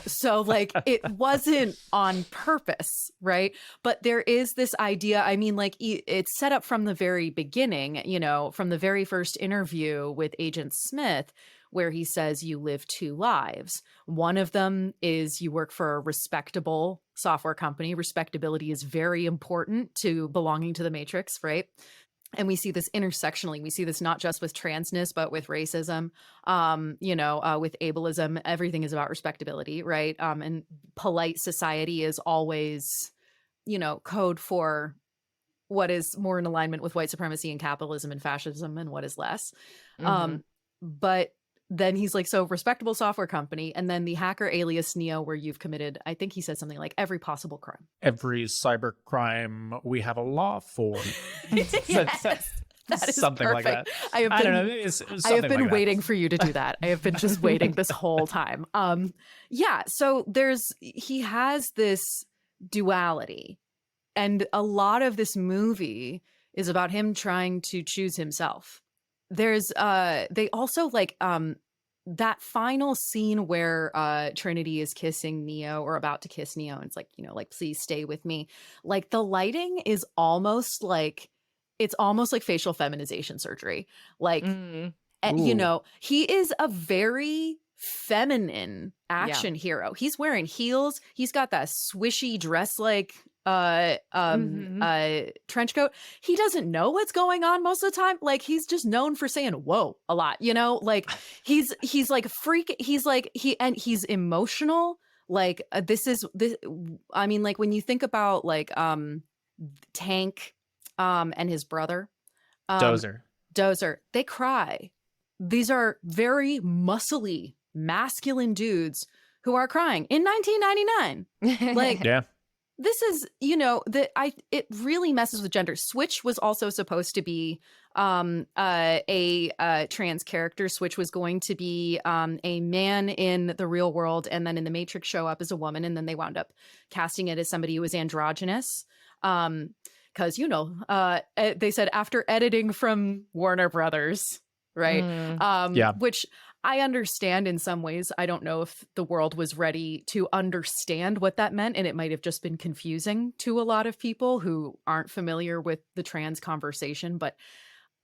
S5: so it wasn't on purpose, right? But there is this idea, I mean, it's set up from the very beginning, from the very first interview with Agent Smith, where he says you live two lives. One of them is you work for a respectable software company. Respectability is very important to belonging to the Matrix, right? And we see this intersectionally. We see this not just with transness, but with racism, with ableism. Everything is about respectability, right? And polite society is always, code for what is more in alignment with white supremacy and capitalism and fascism and what is less. Mm-hmm. But then he's like, so respectable software company. And then the hacker alias Neo, where you've committed, I think he said something like every possible crime.
S3: Every cyber crime we have a law for.
S5: Yes, that is
S3: something
S5: perfect.
S3: Like that.
S5: I don't know. I have been
S3: like
S5: waiting for you to do that. I have been just waiting this whole time. So he has this duality. And a lot of this movie is about him trying to choose himself. There's they also that final scene where Trinity is kissing Neo or about to kiss Neo, and it's please stay with me. The lighting is almost like facial feminization surgery. He is a very feminine action hero. He's wearing heels. He's got that swishy dress like trench coat. He doesn't know what's going on most of the time. Like, he's just known for saying whoa a lot, you know? Like, he's like freak. He's like, he's emotional. Like, this I mean, like, when you think about like Tank and his brother Dozer, they cry. These are very muscly, masculine dudes who are crying in 1999. Like,
S3: Yeah.
S5: this is, you know, it really messes with gender. Switch was also supposed to be a trans character. Switch was going to be a man in the real world, and then in the Matrix show up as a woman, and then they wound up casting it as somebody who was androgynous. Because, you know, they said after editing from Warner Brothers, right?
S3: Yeah.
S5: Which I understand in some ways. I don't know if the world was ready to understand what that meant, and it might have just been confusing to a lot of people who aren't familiar with the trans conversation. But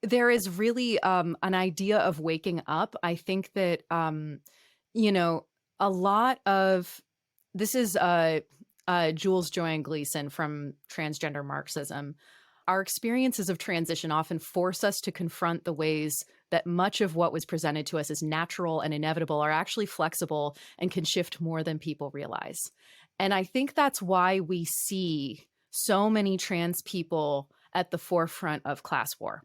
S5: there is really an idea of waking up. I think that, you know, a lot of this is Jules Joanne Gleason from Transgender Marxism. Our experiences of transition often force us to confront the ways that much of what was presented to us as natural and inevitable are actually flexible and can shift more than people realize. And I think that's why we see so many trans people at the forefront of class war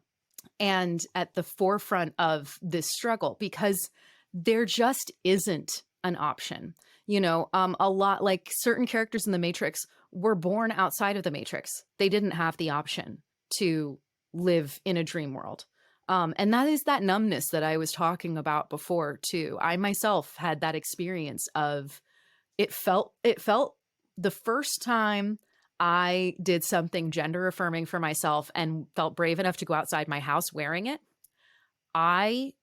S5: and at the forefront of this struggle, because there just isn't an option. You know, a lot like certain characters in the Matrix were born outside of the Matrix. They didn't have the option to live in a dream world. And that is that numbness that I was talking about before too. I myself had that experience of it felt the first time I did something gender affirming for myself and felt brave enough to go outside my house wearing it. I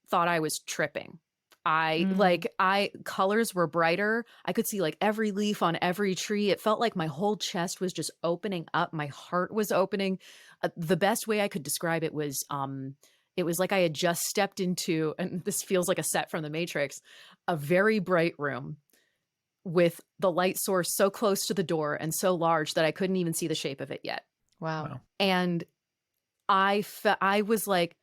S5: thought I was tripping. Colors were brighter. I could see like every leaf on every tree. It felt like my whole chest was just opening up. My heart was opening. The best way I could describe it was like I had just stepped into, and this feels like a set from the Matrix, a very bright room with the light source so close to the door and so large that I couldn't even see the shape of it yet.
S2: Wow.
S5: And I was like,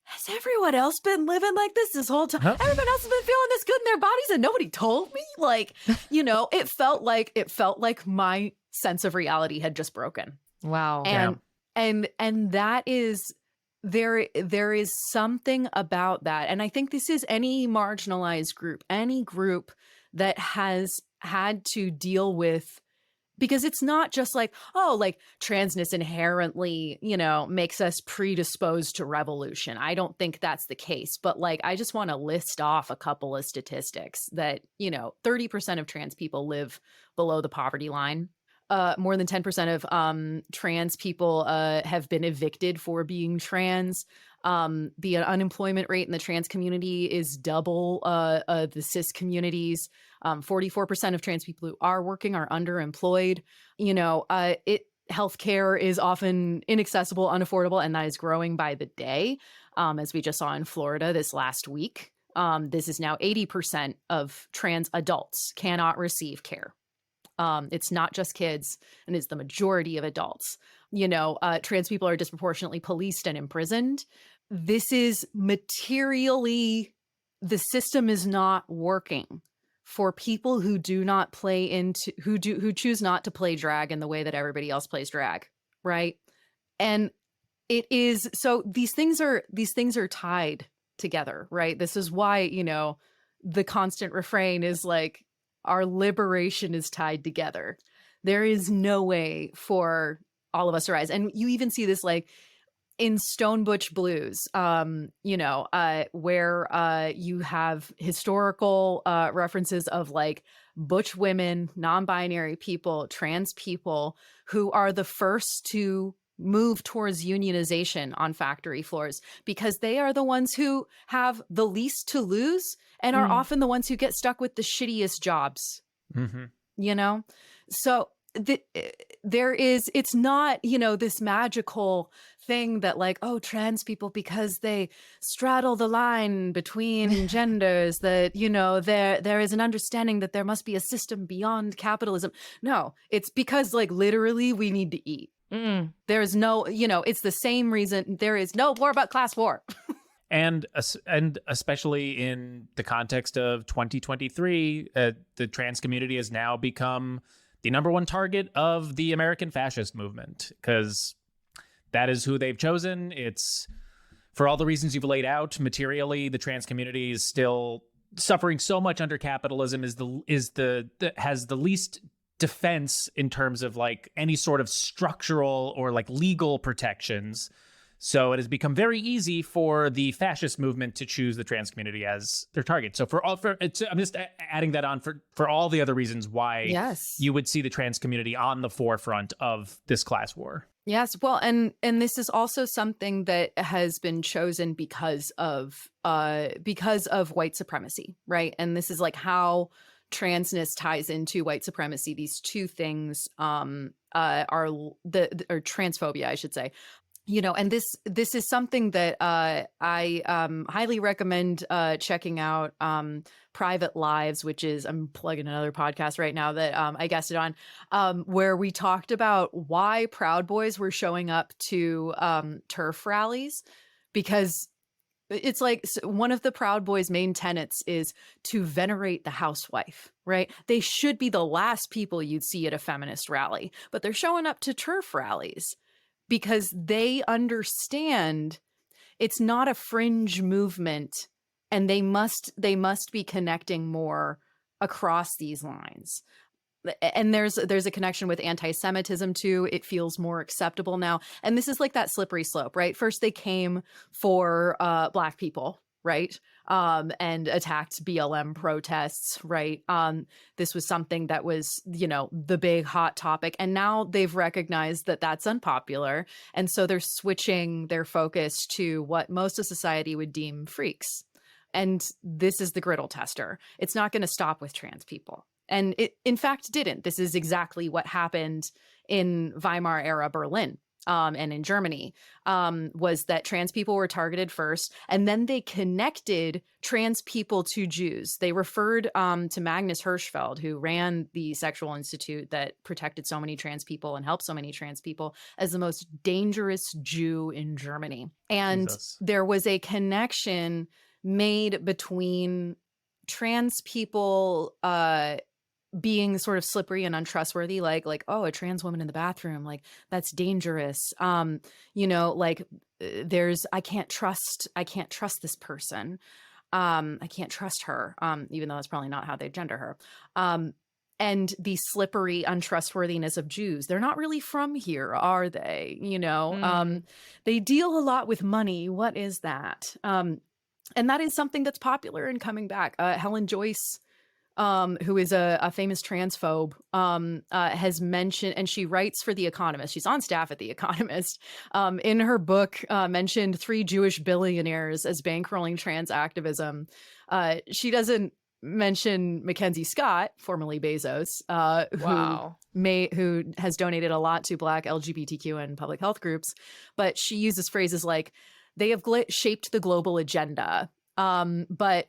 S5: has everyone else been living like this whole time?
S3: Huh?
S5: Everyone else has been feeling this good in their bodies and nobody told me? Like, you know, it felt like my sense of reality had just broken.
S2: Wow.
S5: And that is, there is something about that. And I think this is any marginalized group, any group that has had to deal with, because it's not just like, oh, like transness inherently, you know, makes us predisposed to revolution. I don't think that's the case. But like, I just want to list off a couple of statistics that, you know, 30% of trans people live below the poverty line. More than 10% of trans people have been evicted for being trans. The unemployment rate in the trans community is double the cis communities. 44% of trans people who are working are underemployed. You know, healthcare is often inaccessible, unaffordable, and that is growing by the day. As we just saw in Florida this last week, this is now 80% of trans adults cannot receive care. It's not just kids, and it's the majority of adults. You know, trans people are disproportionately policed and imprisoned. This is materially, the system is not working for people who do not play into, who choose not to play drag in the way that everybody else plays drag, right? And it is, so these things are tied together, right? This is why, you know, the constant refrain is like, our liberation is tied together. There is no way for all of us to rise. And you even see this like in Stone Butch Blues, you know, where you have historical references of like butch women, non-binary people, trans people who are the first to move towards unionization on factory floors because they are the ones who have the least to lose and are often the ones who get stuck with the shittiest jobs, you know? So it's not, this magical thing that like, oh, trans people, because they straddle the line between genders, that, there is an understanding that there must be a system beyond capitalism. No, it's because like literally we need to eat. There's no, it's the same reason there is no war about class war.
S3: And especially in the context of 2023, the trans community has now become the number one target of the American fascist movement, because that is who they've chosen. It's for all the reasons you've laid out. Materially, the trans community is still suffering so much under capitalism, has the least defense in terms of like any sort of structural or like legal protections. So it has become very easy for the fascist movement to choose the trans community as their target. So I'm just adding that on for all the other reasons why you would see the trans community on the forefront of this class war.
S5: Yes, well, and this is also something that has been chosen because of white supremacy, right? And this is like how transness ties into white supremacy. These two things or transphobia, I should say. And this is something that I highly recommend checking out. Private Lives, which is, I'm plugging another podcast right now that I guested on, where we talked about why Proud Boys were showing up to TERF rallies, because it's like one of the Proud Boys' main tenets is to venerate the housewife, right? They should be the last people you'd see at a feminist rally, but they're showing up to TERF rallies because they understand it's not a fringe movement, and they must be connecting more across these lines. And there's a connection with anti-Semitism too. It feels more acceptable now. And this is like that slippery slope, right? First they came for Black people, right? And attacked BLM protests, right? This was something that was, the big hot topic. And now they've recognized that that's unpopular. And so they're switching their focus to what most of society would deem freaks. And this is the griddle tester. It's not going to stop with trans people. And it, in fact, didn't. This is exactly what happened in Weimar era Berlin. And in Germany, was that trans people were targeted first, and then they connected trans people to Jews. They referred to Magnus Hirschfeld, who ran the sexual institute that protected so many trans people and helped so many trans people, as the most dangerous Jew in Germany. And there was a connection made between trans people being sort of slippery and untrustworthy, like, oh, a trans woman in the bathroom, like that's dangerous. I can't trust this person. I can't trust her, even though that's probably not how they gender her. And the slippery untrustworthiness of Jews. They're not really from here, are they? They deal a lot with money. What is that? And that is something that's popular and coming back. Helen Joyce, who is a famous transphobe, has mentioned, and she writes for The Economist. She's on staff at The Economist. In her book, mentioned 3 Jewish billionaires as bankrolling trans activism. She doesn't mention Mackenzie Scott, formerly Bezos, who has donated a lot to Black LGBTQ and public health groups. But she uses phrases like, they have shaped the global agenda, but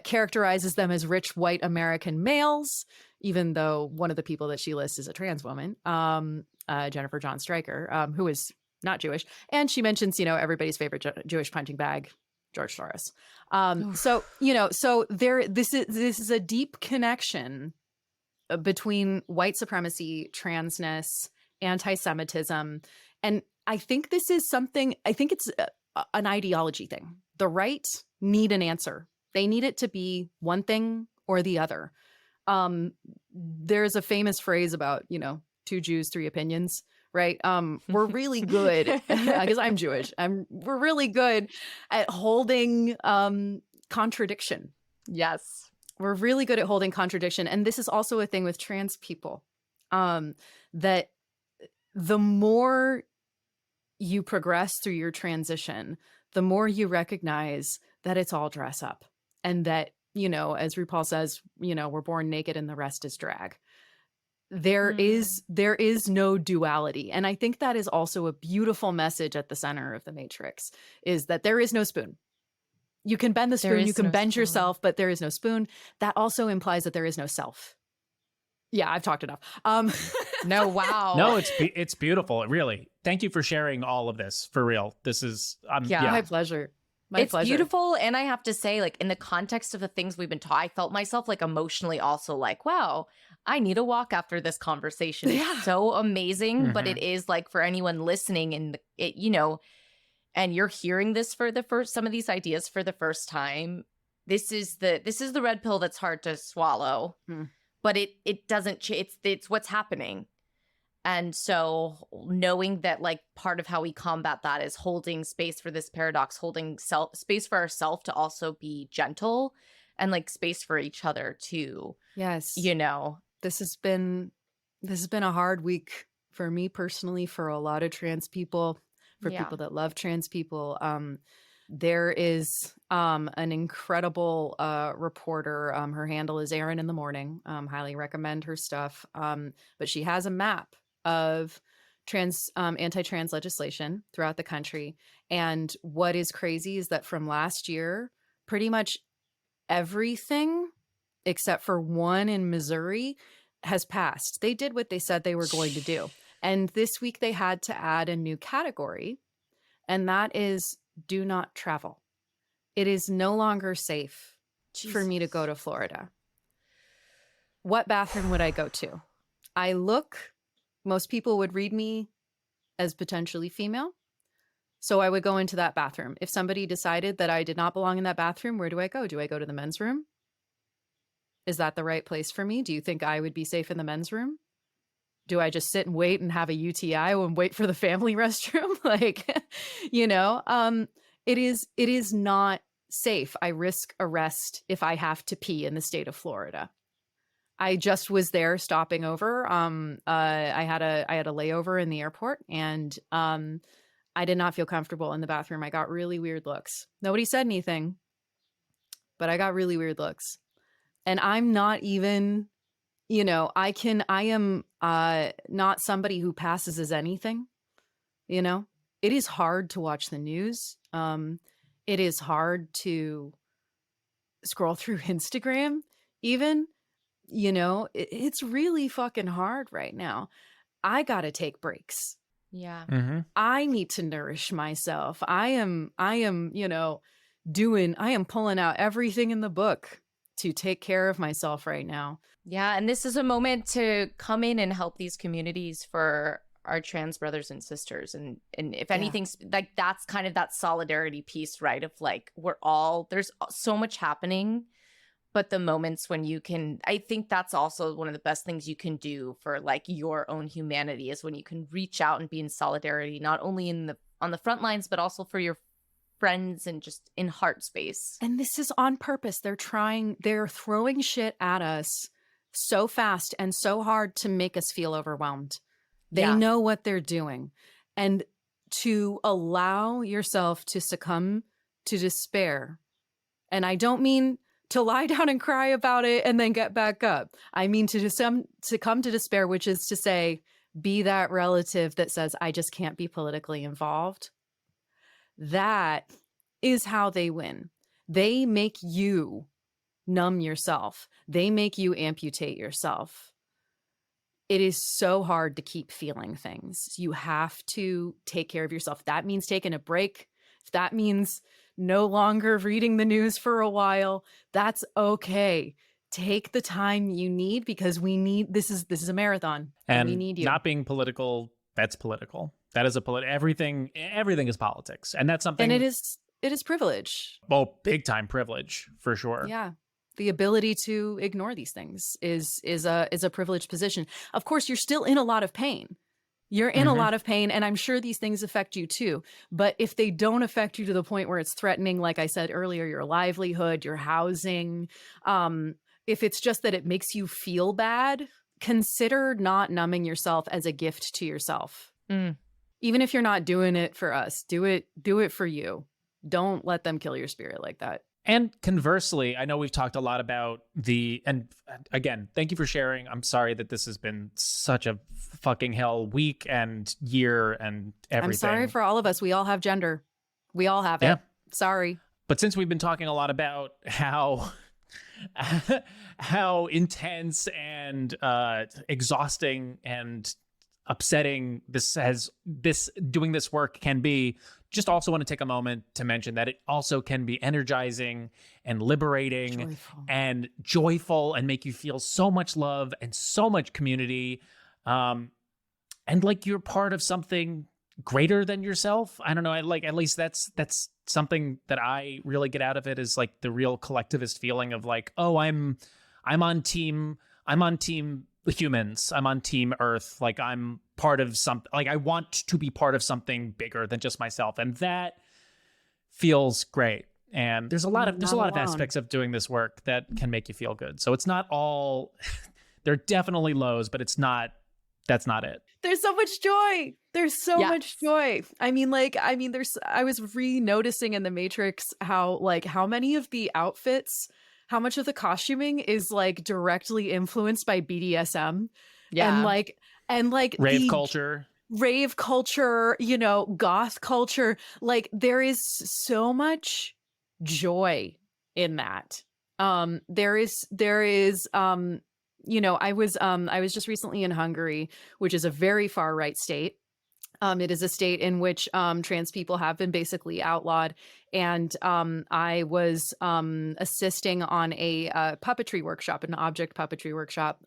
S5: characterizes them as rich white American males, even though one of the people that she lists is a trans woman, Jennifer John Stryker, who is not Jewish. And she mentions, everybody's favorite Jewish punching bag, George Soros. So this is a deep connection between white supremacy, transness, anti-Semitism. And I think this is something, I think it's an ideology thing. The right need an answer. They need it to be one thing or the other. There's a famous phrase about, 2 Jews, 3 opinions, right? We're really good, because I'm Jewish. We're really good at holding contradiction.
S2: Yes.
S5: We're really good at holding contradiction. And this is also a thing with trans people, that the more you progress through your transition, the more you recognize that it's all dress up. And that, as RuPaul says, we're born naked and the rest is drag. there is no duality. And I think that is also a beautiful message at the center of the Matrix, is that there is no spoon. You can bend the spoon, you can bend yourself, but there is no spoon. That also implies that there is no self. Yeah, I've talked enough.
S2: No, wow.
S3: No, it's beautiful. Really. Thank you for sharing all of this. For real. This is
S5: My pleasure.
S2: It's beautiful. And I have to say, like, in the context of the things we've been taught, I felt myself like emotionally also like, wow, I need a walk after this conversation. It's so amazing. But it is like, for anyone listening and it, you know, and you're hearing this for some of these ideas for the first time, this is the red pill that's hard to swallow. But it doesn't it's what's happening. And so knowing that, like, part of how we combat that is holding space for this paradox, holding space for ourselves to also be gentle, and like space for each other too.
S5: Yes.
S2: You know,
S5: this has been a hard week for me personally, for a lot of trans people, for people that love trans people. There is an incredible reporter. Her handle is Erin in the Morning. Highly recommend her stuff. But she has a map of anti-trans legislation throughout the country. And what is crazy is that from last year, pretty much everything except for one in Missouri has passed. They did what they said they were going to do. And this week they had to add a new category, and that is do not travel. It is no longer safe for me to go to Florida. What bathroom would I go to? Most people would read me as potentially female, so I would go into that bathroom. If somebody decided that I did not belong in that bathroom, where do I go? Do I go to the men's room? Is that the right place for me? Do you think I would be safe in the men's room? Do I just sit and wait and have a UTI and wait for the family restroom? Like, you know, it is not safe. I risk arrest if I have to pee in the state of Florida. I just was there stopping over. I had a layover in the airport, and I did not feel comfortable in the bathroom. I got really weird looks. Nobody said anything, but I got really weird looks. And I'm not even, you know, I am not somebody who passes as anything, you know. It is hard to watch the news. It is hard to scroll through Instagram even, you know. It's really fucking hard right now. I got to take breaks.
S2: Yeah.
S5: I need to nourish myself. I am, you know, I am pulling out everything in the book to take care of myself right now.
S2: Yeah, and this is a moment to come in and help these communities for our trans brothers and sisters. And if anything's like, that's kind of that solidarity piece, right? Of like, there's so much happening, but the moments when you can, I think that's also one of the best things you can do for like your own humanity, is when you can reach out and be in solidarity, not only on the front lines, but also for your friends and just in heart space.
S5: And this is on purpose. They're throwing shit at us so fast and so hard to make us feel overwhelmed. They know what they're doing. And to allow yourself to succumb to despair. And I don't mean to lie down and cry about it and then get back up. I mean to succumb to despair, which is to say, be that relative that says, I just can't be politically involved. That is how they win. They make you numb yourself. They make you amputate yourself. It is so hard to keep feeling things. You have to take care of yourself. That means taking a break. If that means no longer reading the news for a while, that's okay. Take the time you need, because this is a marathon, and we need you.
S3: Not being political, that's political. That is everything is politics. And that's something.
S5: And it is privilege.
S3: Oh, big time privilege, for sure.
S5: Yeah. The ability to ignore these things is a privileged position. Of course, you're still in a lot of pain. You're in a lot of pain, and I'm sure these things affect you too. But if they don't affect you to the point where it's threatening, like I said earlier, your livelihood, your housing, if it's just that it makes you feel bad, consider not numbing yourself as a gift to yourself. Even if you're not doing it for us, do it for you. Don't let them kill your spirit like that.
S3: And conversely, I know we've talked a lot about and again, thank you for sharing. I'm sorry that this has been such a fucking hell week and year and everything.
S5: I'm sorry for all of us. We all have gender. We all have it.
S3: Yeah.
S5: Sorry.
S3: But since we've been talking a lot about how intense and exhausting and upsetting doing this work can be, just also want to take a moment to mention that it also can be energizing and liberating and joyful and make you feel so much love and so much community, and like you're part of something greater than yourself. I don't know, at least that's something that I really get out of it, is like the real collectivist feeling of like, oh, I'm on team humans, I'm on team Earth, like I'm part of something, like I want to be part of something bigger than just myself, and that feels great. And there's a lot of aspects of doing this work that can make you feel good. So it's not all there are definitely lows, but that's not it.
S5: There's so much joy. There's so much joy. I was re-noticing in The Matrix how many of the outfits, how much of the costuming is like directly influenced by BDSM.
S2: Yeah.
S5: And like
S3: rave
S5: culture, you know, goth culture. Like there is so much joy in that. There is you know, I was just recently in Hungary, which is a very far right state. It is a state in which trans people have been basically outlawed. And I was assisting on a puppetry workshop, an object puppetry workshop.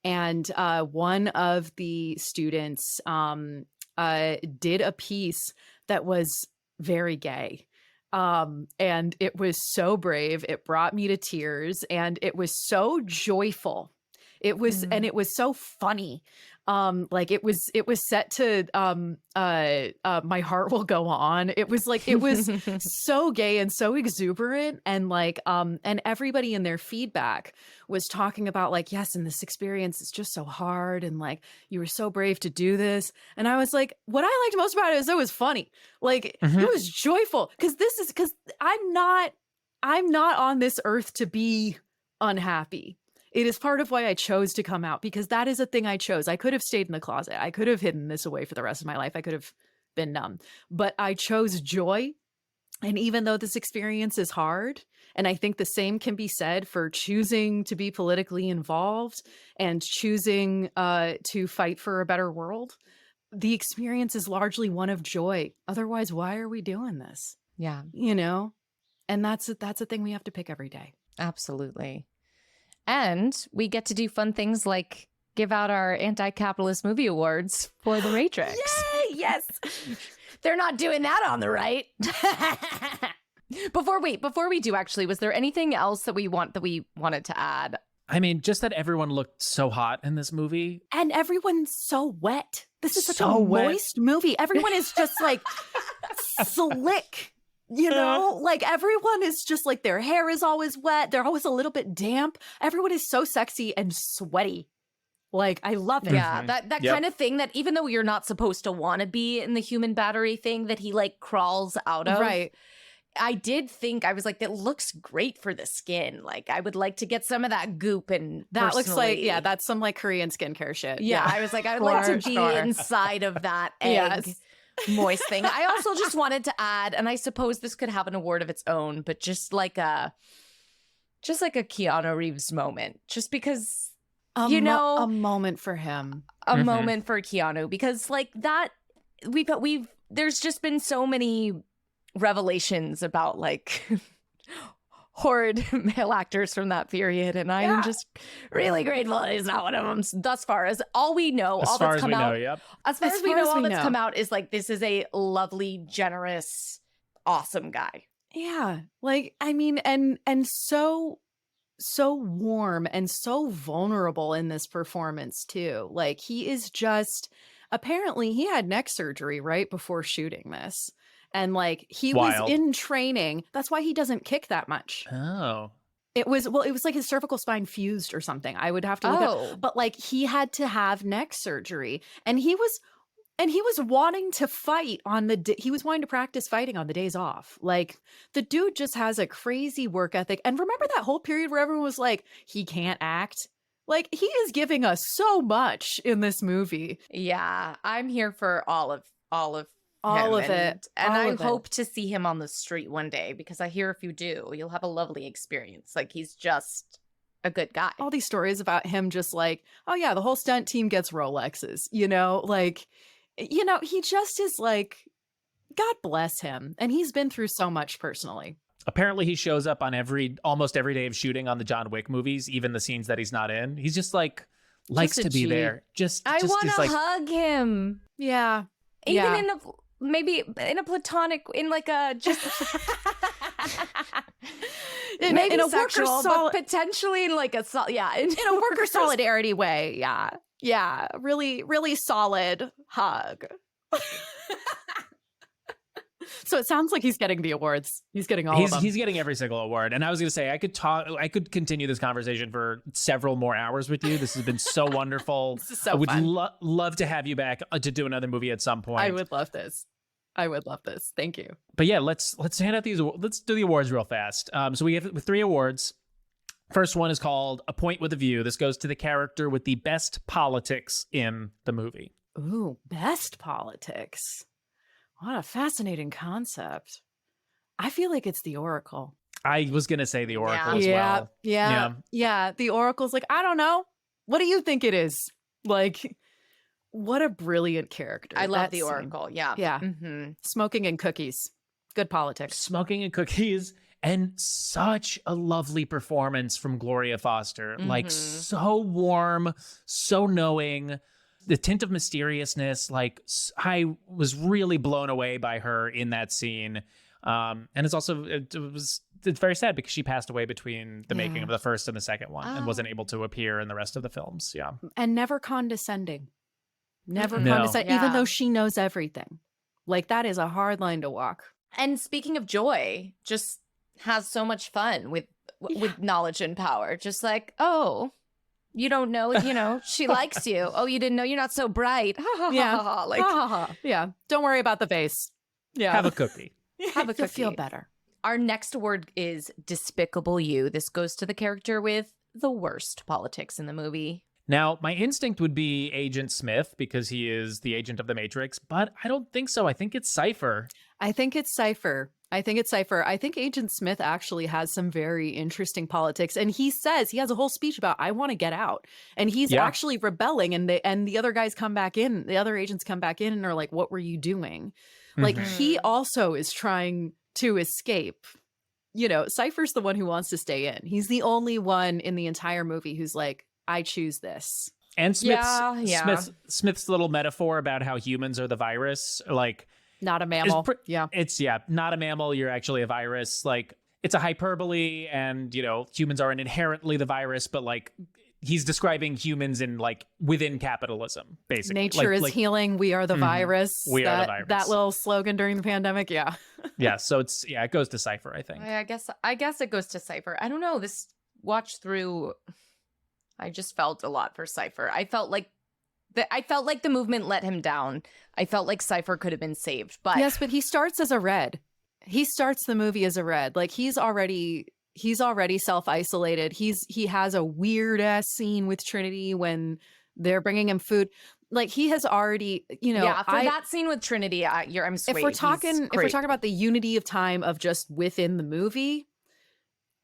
S5: And one of the students did a piece that was very gay. And it was so brave. It brought me to tears, and it was so joyful. It was, and it was so funny. Like it was set to, My Heart Will Go On. It was like, it was so gay and so exuberant. And like, and everybody in their feedback was talking about like, yes, and this experience is just so hard. And like, you were so brave to do this. And I was like, what I liked most about it was funny. Like it was joyful. Cause I'm not on this earth to be unhappy. It is part of why I chose to come out, because that is a thing I chose. I could have stayed in the closet. I could have hidden this away for the rest of my life. I could have been numb, but I chose joy. And even though this experience is hard, and I think the same can be said for choosing to be politically involved and choosing to fight for a better world, the experience is largely one of joy. Otherwise, why are we doing this?
S2: Yeah.
S5: You know, and that's a thing we have to pick every day.
S2: Absolutely. And we get to do fun things like give out our anti-capitalist movie awards for The Matrix.
S5: Yay! Yes.
S2: They're not doing that on the right. Before we do, actually, was there anything else that we wanted to add?
S3: I mean, just that everyone looked so hot in this movie.
S5: And everyone's so wet. This is such
S3: So
S5: a
S3: wet.
S5: moist movie. Everyone is just like slick. You know, like everyone is just like, their hair is always wet. They're always a little bit damp. Everyone is so sexy and sweaty. Like, I love it.
S2: Yeah, that kind of thing that even though you're not supposed to want to be in the human battery thing that he like crawls out of.
S5: Right.
S2: I did think, I was like, that looks great for the skin. Like, I would like to get some of that goop. And
S5: That looks like, yeah, that's some like Korean skincare shit.
S2: Yeah, I was like, I would like to be inside of that egg. Moist thing. I also just wanted to add, and I suppose this could have an award of its own, but just like a Keanu Reeves moment, just because
S5: a moment for him,
S2: a moment for Keanu, because like that we've there's just been so many revelations about like horrid male actors from that period, and I'm just really grateful he's not one of them thus far. As all we know,
S3: As
S2: all
S3: far
S2: that's
S3: as
S2: come
S3: we
S2: out,
S3: know, yep.
S2: as far as we know, all that's come out is like, this is a lovely, generous, awesome guy.
S5: Yeah, like I mean, and so warm and so vulnerable in this performance too. Like he is just, apparently he had neck surgery right before shooting this. And like he was in training. That's why he doesn't kick that much.
S3: Oh.
S5: It was like his cervical spine fused or something. I would have to look up. But like he had to have neck surgery. And he was And he was wanting to fight on he was wanting to practice fighting on the days off. Like, the dude just has a crazy work ethic. And remember that whole period where everyone was like, he can't act? Like, he is giving us so much in this movie.
S2: Yeah, I'm here for all of
S5: All
S2: him,
S5: of it.
S2: and
S5: All
S2: I
S5: of it.
S2: hope to see him on the street one day, because I hear if you do, you'll have a lovely experience. Like, he's just a good guy.
S5: All these stories about him just like, oh yeah, the whole stunt team gets Rolexes, you know? Like, you know, he just is like, God bless him. And he's been through so much personally.
S3: Apparently he shows up on almost every day of shooting on the John Wick movies, even the scenes that he's not in. He's just like, likes
S5: Just a
S3: to be
S5: G.
S3: there.
S2: I
S3: just
S2: want
S3: is
S2: to
S3: like,
S2: hug him.
S5: Yeah.
S2: Even
S5: Yeah.
S2: in a maybe in a platonic, in like a just
S5: In
S2: maybe
S5: a worker
S2: sexual,
S5: solid,
S2: but potentially in like a in
S5: in a worker solidarity way. Yeah. Yeah. Really, really solid hug. So it sounds like he's getting the awards. He's getting all of them.
S3: He's getting every single award. And I was going to say, I could continue this conversation for several more hours with you. This has been so wonderful.
S5: This is so
S3: I would
S5: fun.
S3: love to have you back to do another movie at some point.
S5: I would love this. I would love this. Thank you.
S3: But yeah, let's hand out these. Let's do the awards real fast. So we have 3 awards. First one is called A Point with a View. This goes to the character with the best politics in the movie.
S5: Ooh, best politics. What a fascinating concept. I feel like it's the Oracle.
S3: I was going to say the Oracle as
S5: Yeah,
S3: well.
S5: yeah. The Oracle's like, I don't know. What do you think it is? Like, what a brilliant character.
S2: I love
S5: That
S2: the
S5: scene.
S2: Oracle. Yeah.
S5: Yeah.
S2: Mm-hmm.
S5: Smoking and cookies. Good politics.
S3: Smoking and cookies, and such a lovely performance from Gloria Foster. Like, so warm, so knowing. The tint of mysteriousness, like, I was really blown away by her in that scene. And it's also, it's very sad because she passed away between the making of the first and the second one and wasn't able to appear in the rest of the films. Yeah.
S5: And never condescending. Never
S3: No.
S5: condescending, even
S2: Yeah.
S5: though she knows everything. Like, that is a hard line to walk.
S2: And speaking of joy, just has so much fun with knowledge and power. Just like, oh, you don't know, she likes you. Oh, you didn't know, you're not so bright.
S5: Yeah.
S2: Like,
S5: Yeah. Don't worry about the face. Yeah.
S3: Have a cookie.
S2: have a
S5: You'll feel
S2: cookie.
S5: better.
S2: Our next award is Despicable You. This goes to the character with the worst politics in the movie.
S3: Now, my instinct would be Agent Smith because he is the agent of the Matrix, but I don't think so. I think it's Cypher.
S5: I think it's Cypher. I think Agent Smith actually has some very interesting politics. And he says, he has a whole speech about, I want to get out. And he's actually rebelling. And the other guys come back in. The other agents come back in and are like, what were you doing? Like, he also is trying to escape. Cypher's the one who wants to stay in. He's the only one in the entire movie who's like, I choose this.
S3: And
S2: Yeah.
S3: Smith's little metaphor about how humans are the virus, like,
S5: Not a mammal.
S3: it's not a mammal. You're actually a virus. Like, it's a hyperbole, and humans aren't inherently the virus, but like, he's describing humans in like within capitalism, basically.
S5: Nature is healing. We are the virus.
S3: We are the virus.
S5: That little slogan during the pandemic. Yeah.
S3: Yeah. So it goes to Cypher, I think.
S2: I guess it goes to Cypher. I don't know. This watch through, I just felt a lot for Cypher. I felt like the movement let him down. I felt like Cypher could have been saved, but
S5: Yes, but he starts as a red. He starts the movie as a red. Like, he's already self-isolated. He has a weird ass scene with Trinity when they're bringing him food. Like, he has already,
S2: that scene with Trinity, I'm swayed.
S5: if we're talking about the unity of time of just within the movie,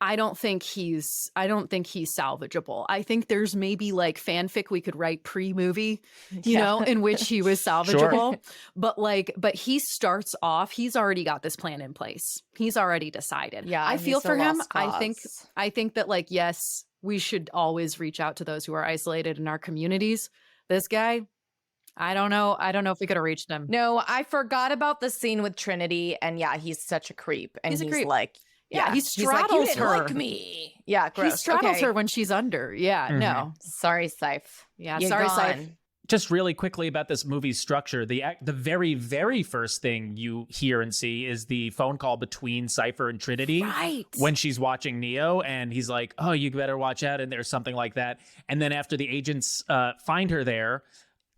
S5: I don't think he's salvageable. I think there's maybe like fanfic we could write pre-movie, in which he was salvageable. But he starts off, he's already got this plan in place. He's already decided.
S2: Yeah,
S5: I feel
S2: he's a
S5: for him.
S2: lost
S5: I think that, like, yes, we should always reach out to those who are isolated in our communities. This guy, I don't know if we could have reached him.
S2: No, I forgot about the scene with Trinity, and yeah, he's such a creep. And
S5: He's a creep.
S2: like,
S5: Yeah, he
S2: he's like,
S5: straddles
S2: you didn't
S5: her.
S2: like me. Yeah, gross.
S5: He straddles
S2: Okay.
S5: her when she's under. Yeah, no.
S2: Sorry, Syph.
S5: Yeah,
S2: You're
S5: sorry,
S2: gone.
S5: Syph.
S3: Just really quickly about this movie's structure, the very, very first thing you hear and see is the phone call between Cypher and Trinity
S5: Right.
S3: when she's watching Neo, and he's like, oh, you better watch out, and there's something like that. And then after the agents find her there,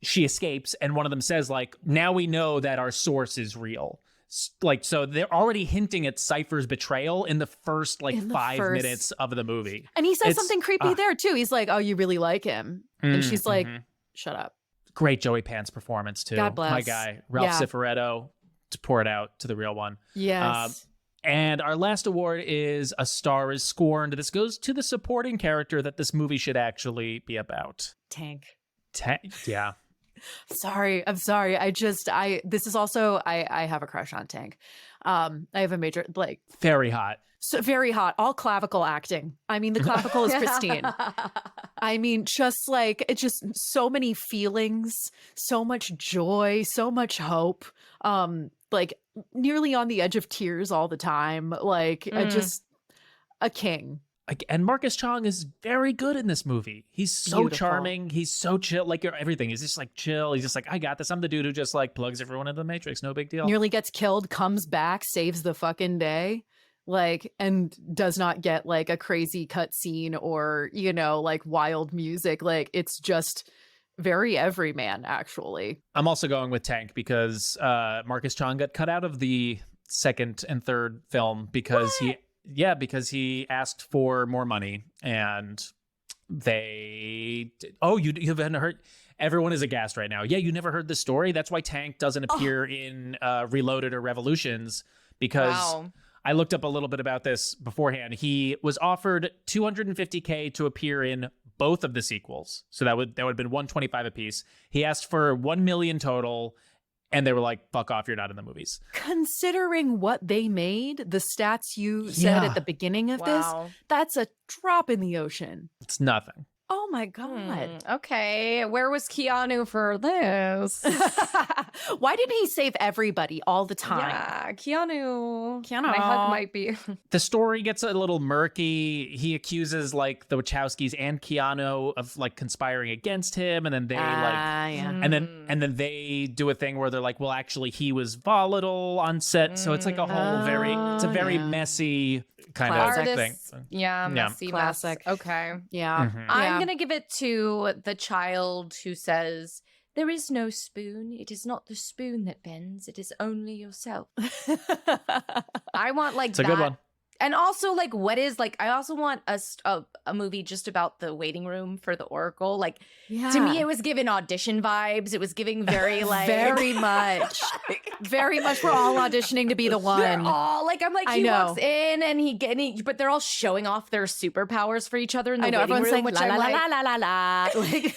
S3: she escapes, and one of them says, like, now we know that our source is real. Like, so they're already hinting at Cypher's betrayal in the first, like,
S5: In the
S3: 5
S5: first-
S3: minutes of the movie.
S5: And he says
S3: It's-
S5: something creepy there too. He's like, "Oh, you really like him," and she's like,
S3: mhm.
S5: "Shut up."
S3: Great Joey Pants performance, too.
S5: God bless.
S3: My guy, Ralph
S5: Yeah.
S3: Cifaretto, to pour it out to the real one.
S5: Yes.
S3: And our last award is A Star is Scorned. This goes to the supporting character that this movie should actually be about.
S5: Tank.
S3: Yeah.
S5: I'm sorry. This is also, I have a crush on Tank. I have a major, like,
S3: Very hot.
S5: so very hot, all clavicle acting. I mean, the clavicle is pristine. I mean, just like, it's just so many feelings, so much joy, so much hope. Like nearly on the edge of tears all the time. Like just a king.
S3: And Marcus Chong is very good in this movie. He's so
S5: Beautiful.
S3: charming. He's so chill. Like, everything. He's just like chill. He's just like, I got this. I'm the dude who just like plugs everyone into the Matrix. No big deal.
S5: Nearly gets killed, comes back, saves the fucking day. Like, and does not get like a crazy cutscene or, you know, like wild music. Like, it's just very everyman, actually.
S3: I'm also going with Tank because Marcus Chong got cut out of the second and third film because because he asked for more money, and they you haven't heard. Everyone is aghast right now. Yeah, you never heard the story. That's why Tank doesn't appear in Reloaded or Revolutions, because I looked up a little bit about this beforehand. He was offered $250K to appear in both of the sequels, so that would have been $125 a piece. He asked for $1 million total, and they were like, "Fuck off, you're not in the movies."
S5: Considering what they made, the stats you said at the beginning of this, that's a drop in the ocean.
S3: It's nothing.
S5: Oh my God.
S2: Okay, where was Keanu for this?
S5: Why didn't he save everybody all the time?
S2: Yeah, Keanu.
S5: Keanu.
S2: My hug might be.
S3: The story gets a little murky. He accuses like the Wachowskis and Keanu of like conspiring against him, and then they and then they do a thing where they're like, well, actually he was volatile on set. So it's like a whole very messy kind of thing.
S2: Yeah, messy
S5: Classic.
S2: mess. Okay.
S5: Yeah.
S2: I'm going to give it to the child who says, "There is no spoon. It is not the spoon that bends. It is only yourself." I want like
S3: It's a
S2: that.
S3: good one.
S2: And also, like, what is like? I also want a movie just about the waiting room for the Oracle. Like, to me, it was giving audition vibes. It was giving very like
S5: very much. We're all auditioning to be the one.
S2: They're all like, I'm like,
S5: I
S2: he
S5: know.
S2: walks in and but they're all showing off their superpowers for each other in the
S5: I know,
S2: waiting
S5: everyone's
S2: room,
S5: saying
S2: which
S5: la
S2: I'm
S5: la
S2: like,
S5: la la la la. Like,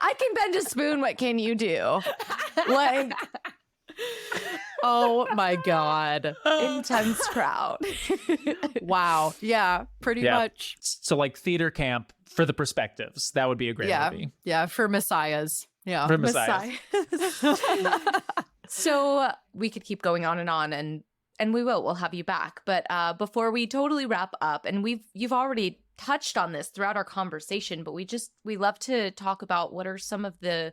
S2: I can bend a spoon. What can you do? Like,
S5: oh my God.
S2: intense crowd.
S5: Wow. Yeah, pretty much.
S3: So like theater camp for the perspectives. That would be a great movie.
S5: Yeah, for messiahs. Yeah.
S3: For Messiah.
S2: So we could keep going on, and we will. We'll have you back. But before we totally wrap up, and you've already touched on this throughout our conversation, but we love to talk about what are some of the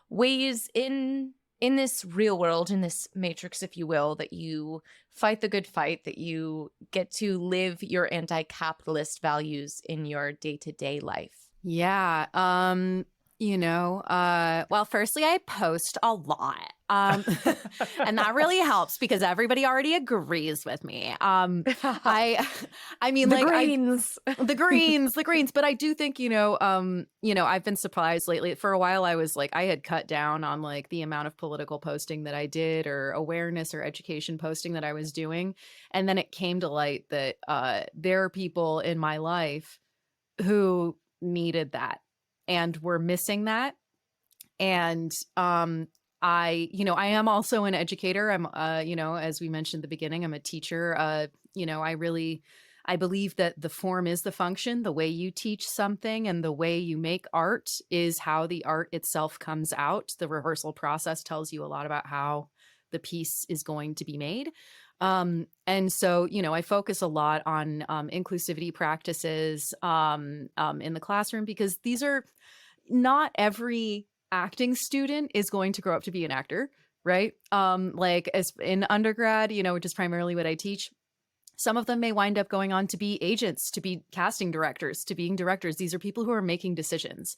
S2: ways in this real world, in this matrix, if you will, that you fight the good fight, that you get to live your anti-capitalist values in your day-to-day life.
S5: Yeah. Well, firstly, I post a lot. And that really helps because everybody already agrees with me. I mean,
S2: The
S5: like
S2: greens.
S5: the greens. But I do think, I've been surprised lately. For a while, I was like, I had cut down on like the amount of political posting that I did, or awareness or education posting that I was doing. And then it came to light that there are people in my life who needed that and were missing that. And I am also an educator. I'm, as we mentioned at the beginning, I'm a teacher. I believe that the form is the function. The way you teach something and the way you make art is how the art itself comes out. The rehearsal process tells you a lot about how the piece is going to be made. And so, I focus a lot on inclusivity practices in the classroom, because these are not every acting student is going to grow up to be an actor, right? Like as in undergrad, which is primarily what I teach, some of them may wind up going on to be agents, to be casting directors, to being directors. These are people who are making decisions.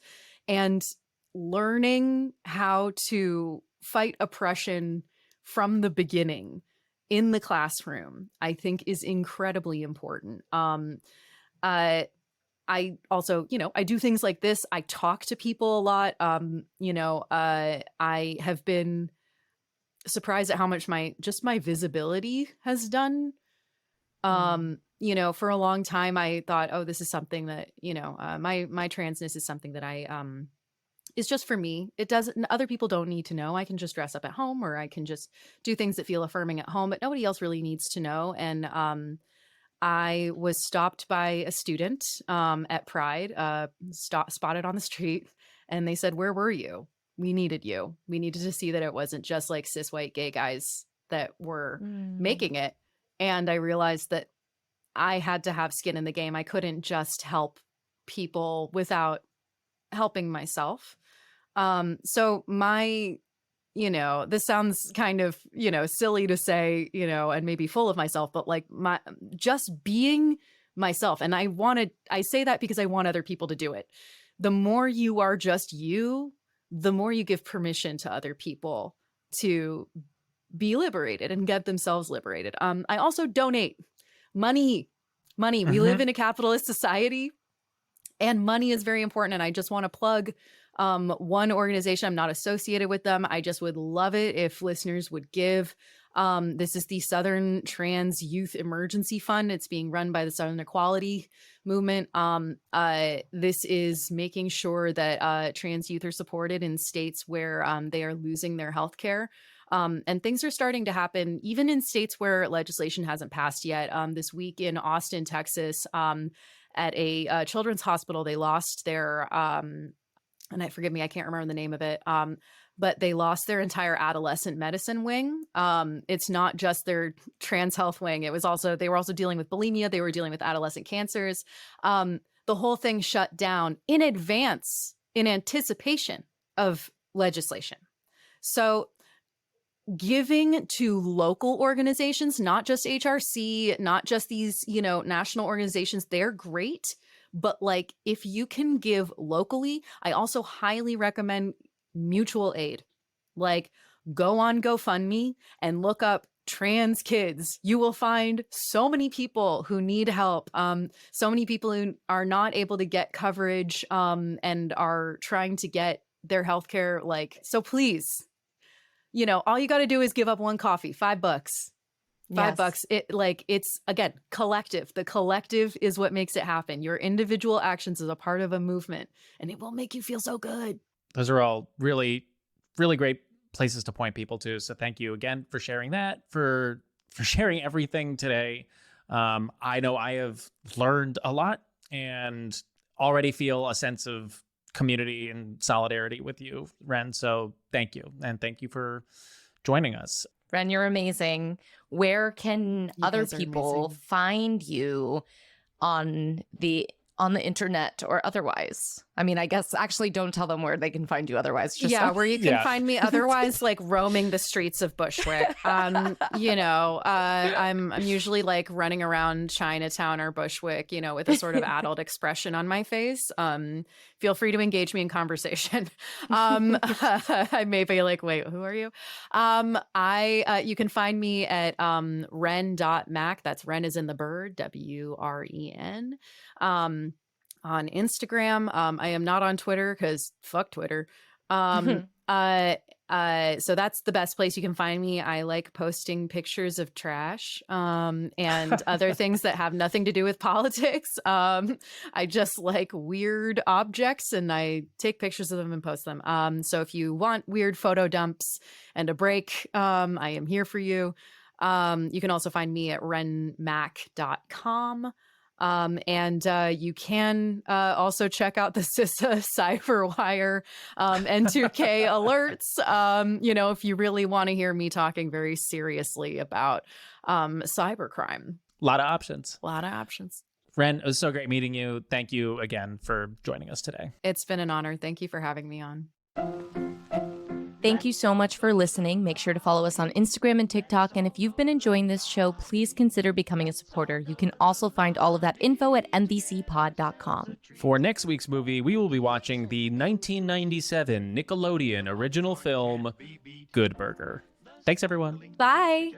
S5: And learning how to fight oppression from the beginning in the classroom, I think, is incredibly important. I also, I do things like this. I talk to people a lot. I have been surprised at how much my visibility has done. For a long time I thought, oh, this is something that, my transness is something that I is just for me. It doesn't, other people don't need to know. I can just dress up at home, or I can just do things that feel affirming at home, but nobody else really needs to know. And I was stopped by a student at Pride, spotted on the street, and they said, "Where were you? We needed you. We needed to see that it wasn't just like cis white gay guys that were making it." And I realized that I had to have skin in the game. I couldn't just help people without helping myself. So this sounds kind of, silly to say, and maybe full of myself, but like just being myself. And I say that because I want other people to do it. The more you are just you, the more you give permission to other people to be liberated and get themselves liberated. I also donate money. We live in a capitalist society, and money is very important. And I just want to plug one organization. I'm not associated with them. I just would love it if listeners would give. This is the Southern Trans Youth Emergency Fund. It's being run by the Southern Equality Movement. This is making sure that trans youth are supported in states where they are losing their health care. And things are starting to happen even in states where legislation hasn't passed yet. This week in Austin, Texas, at a children's hospital, they lost their, and forgive me, I can't remember the name of it, but they lost their entire adolescent medicine wing. It's not just their trans health wing. They were also dealing with bulimia. They were dealing with adolescent cancers. The whole thing shut down in advance, in anticipation of legislation. So giving to local organizations, not just HRC, not just these, national organizations, they're great. But like, if you can give locally, I also highly recommend mutual aid. Like, go on GoFundMe and look up trans kids. You will find so many people who need help. So many people who are not able to get coverage and are trying to get their healthcare. So please, all you got to do is give up one coffee, $5. $5. It's again, collective. The collective is what makes it happen. Your individual actions is a part of a movement, and it will make you feel so good.
S3: Those are all really, really great places to point people to. So thank you again for sharing that, for sharing everything today. I know I have learned a lot and already feel a sense of community and solidarity with you, Wren. So thank you. And thank you for joining us.
S2: Wren, you're amazing. Where can other people find you on the internet or otherwise? I mean, I guess actually don't tell them where they can find you otherwise. Just
S5: where you can find me otherwise, like roaming the streets of Bushwick. I'm usually like running around Chinatown or Bushwick, with a sort of adult expression on my face. Feel free to engage me in conversation. I may be like, wait, who are you? You can find me at Wren.Mack. That's Wren as in the bird, WREN. On Instagram. I am not on Twitter because fuck Twitter. So that's the best place you can find me. I like posting pictures of trash and other things that have nothing to do with politics. I just like weird objects and I take pictures of them and post them. So if you want weird photo dumps and a break, I am here for you. You can also find me at wrenmack.com. And you can also check out the CISA Cyberwire and 2K alerts, if you really want to hear me talking very seriously about cybercrime.
S3: A lot of options. Wren, it was so great meeting you. Thank you again for joining us today.
S5: It's been an honor. Thank you for having me on.
S2: Thank you so much for listening. Make sure to follow us on Instagram and TikTok. And if you've been enjoying this show, please consider becoming a supporter. You can also find all of that info at nbcpod.com.
S3: For next week's movie, we will be watching the 1997 Nickelodeon original film, Good Burger. Thanks, everyone.
S2: Bye.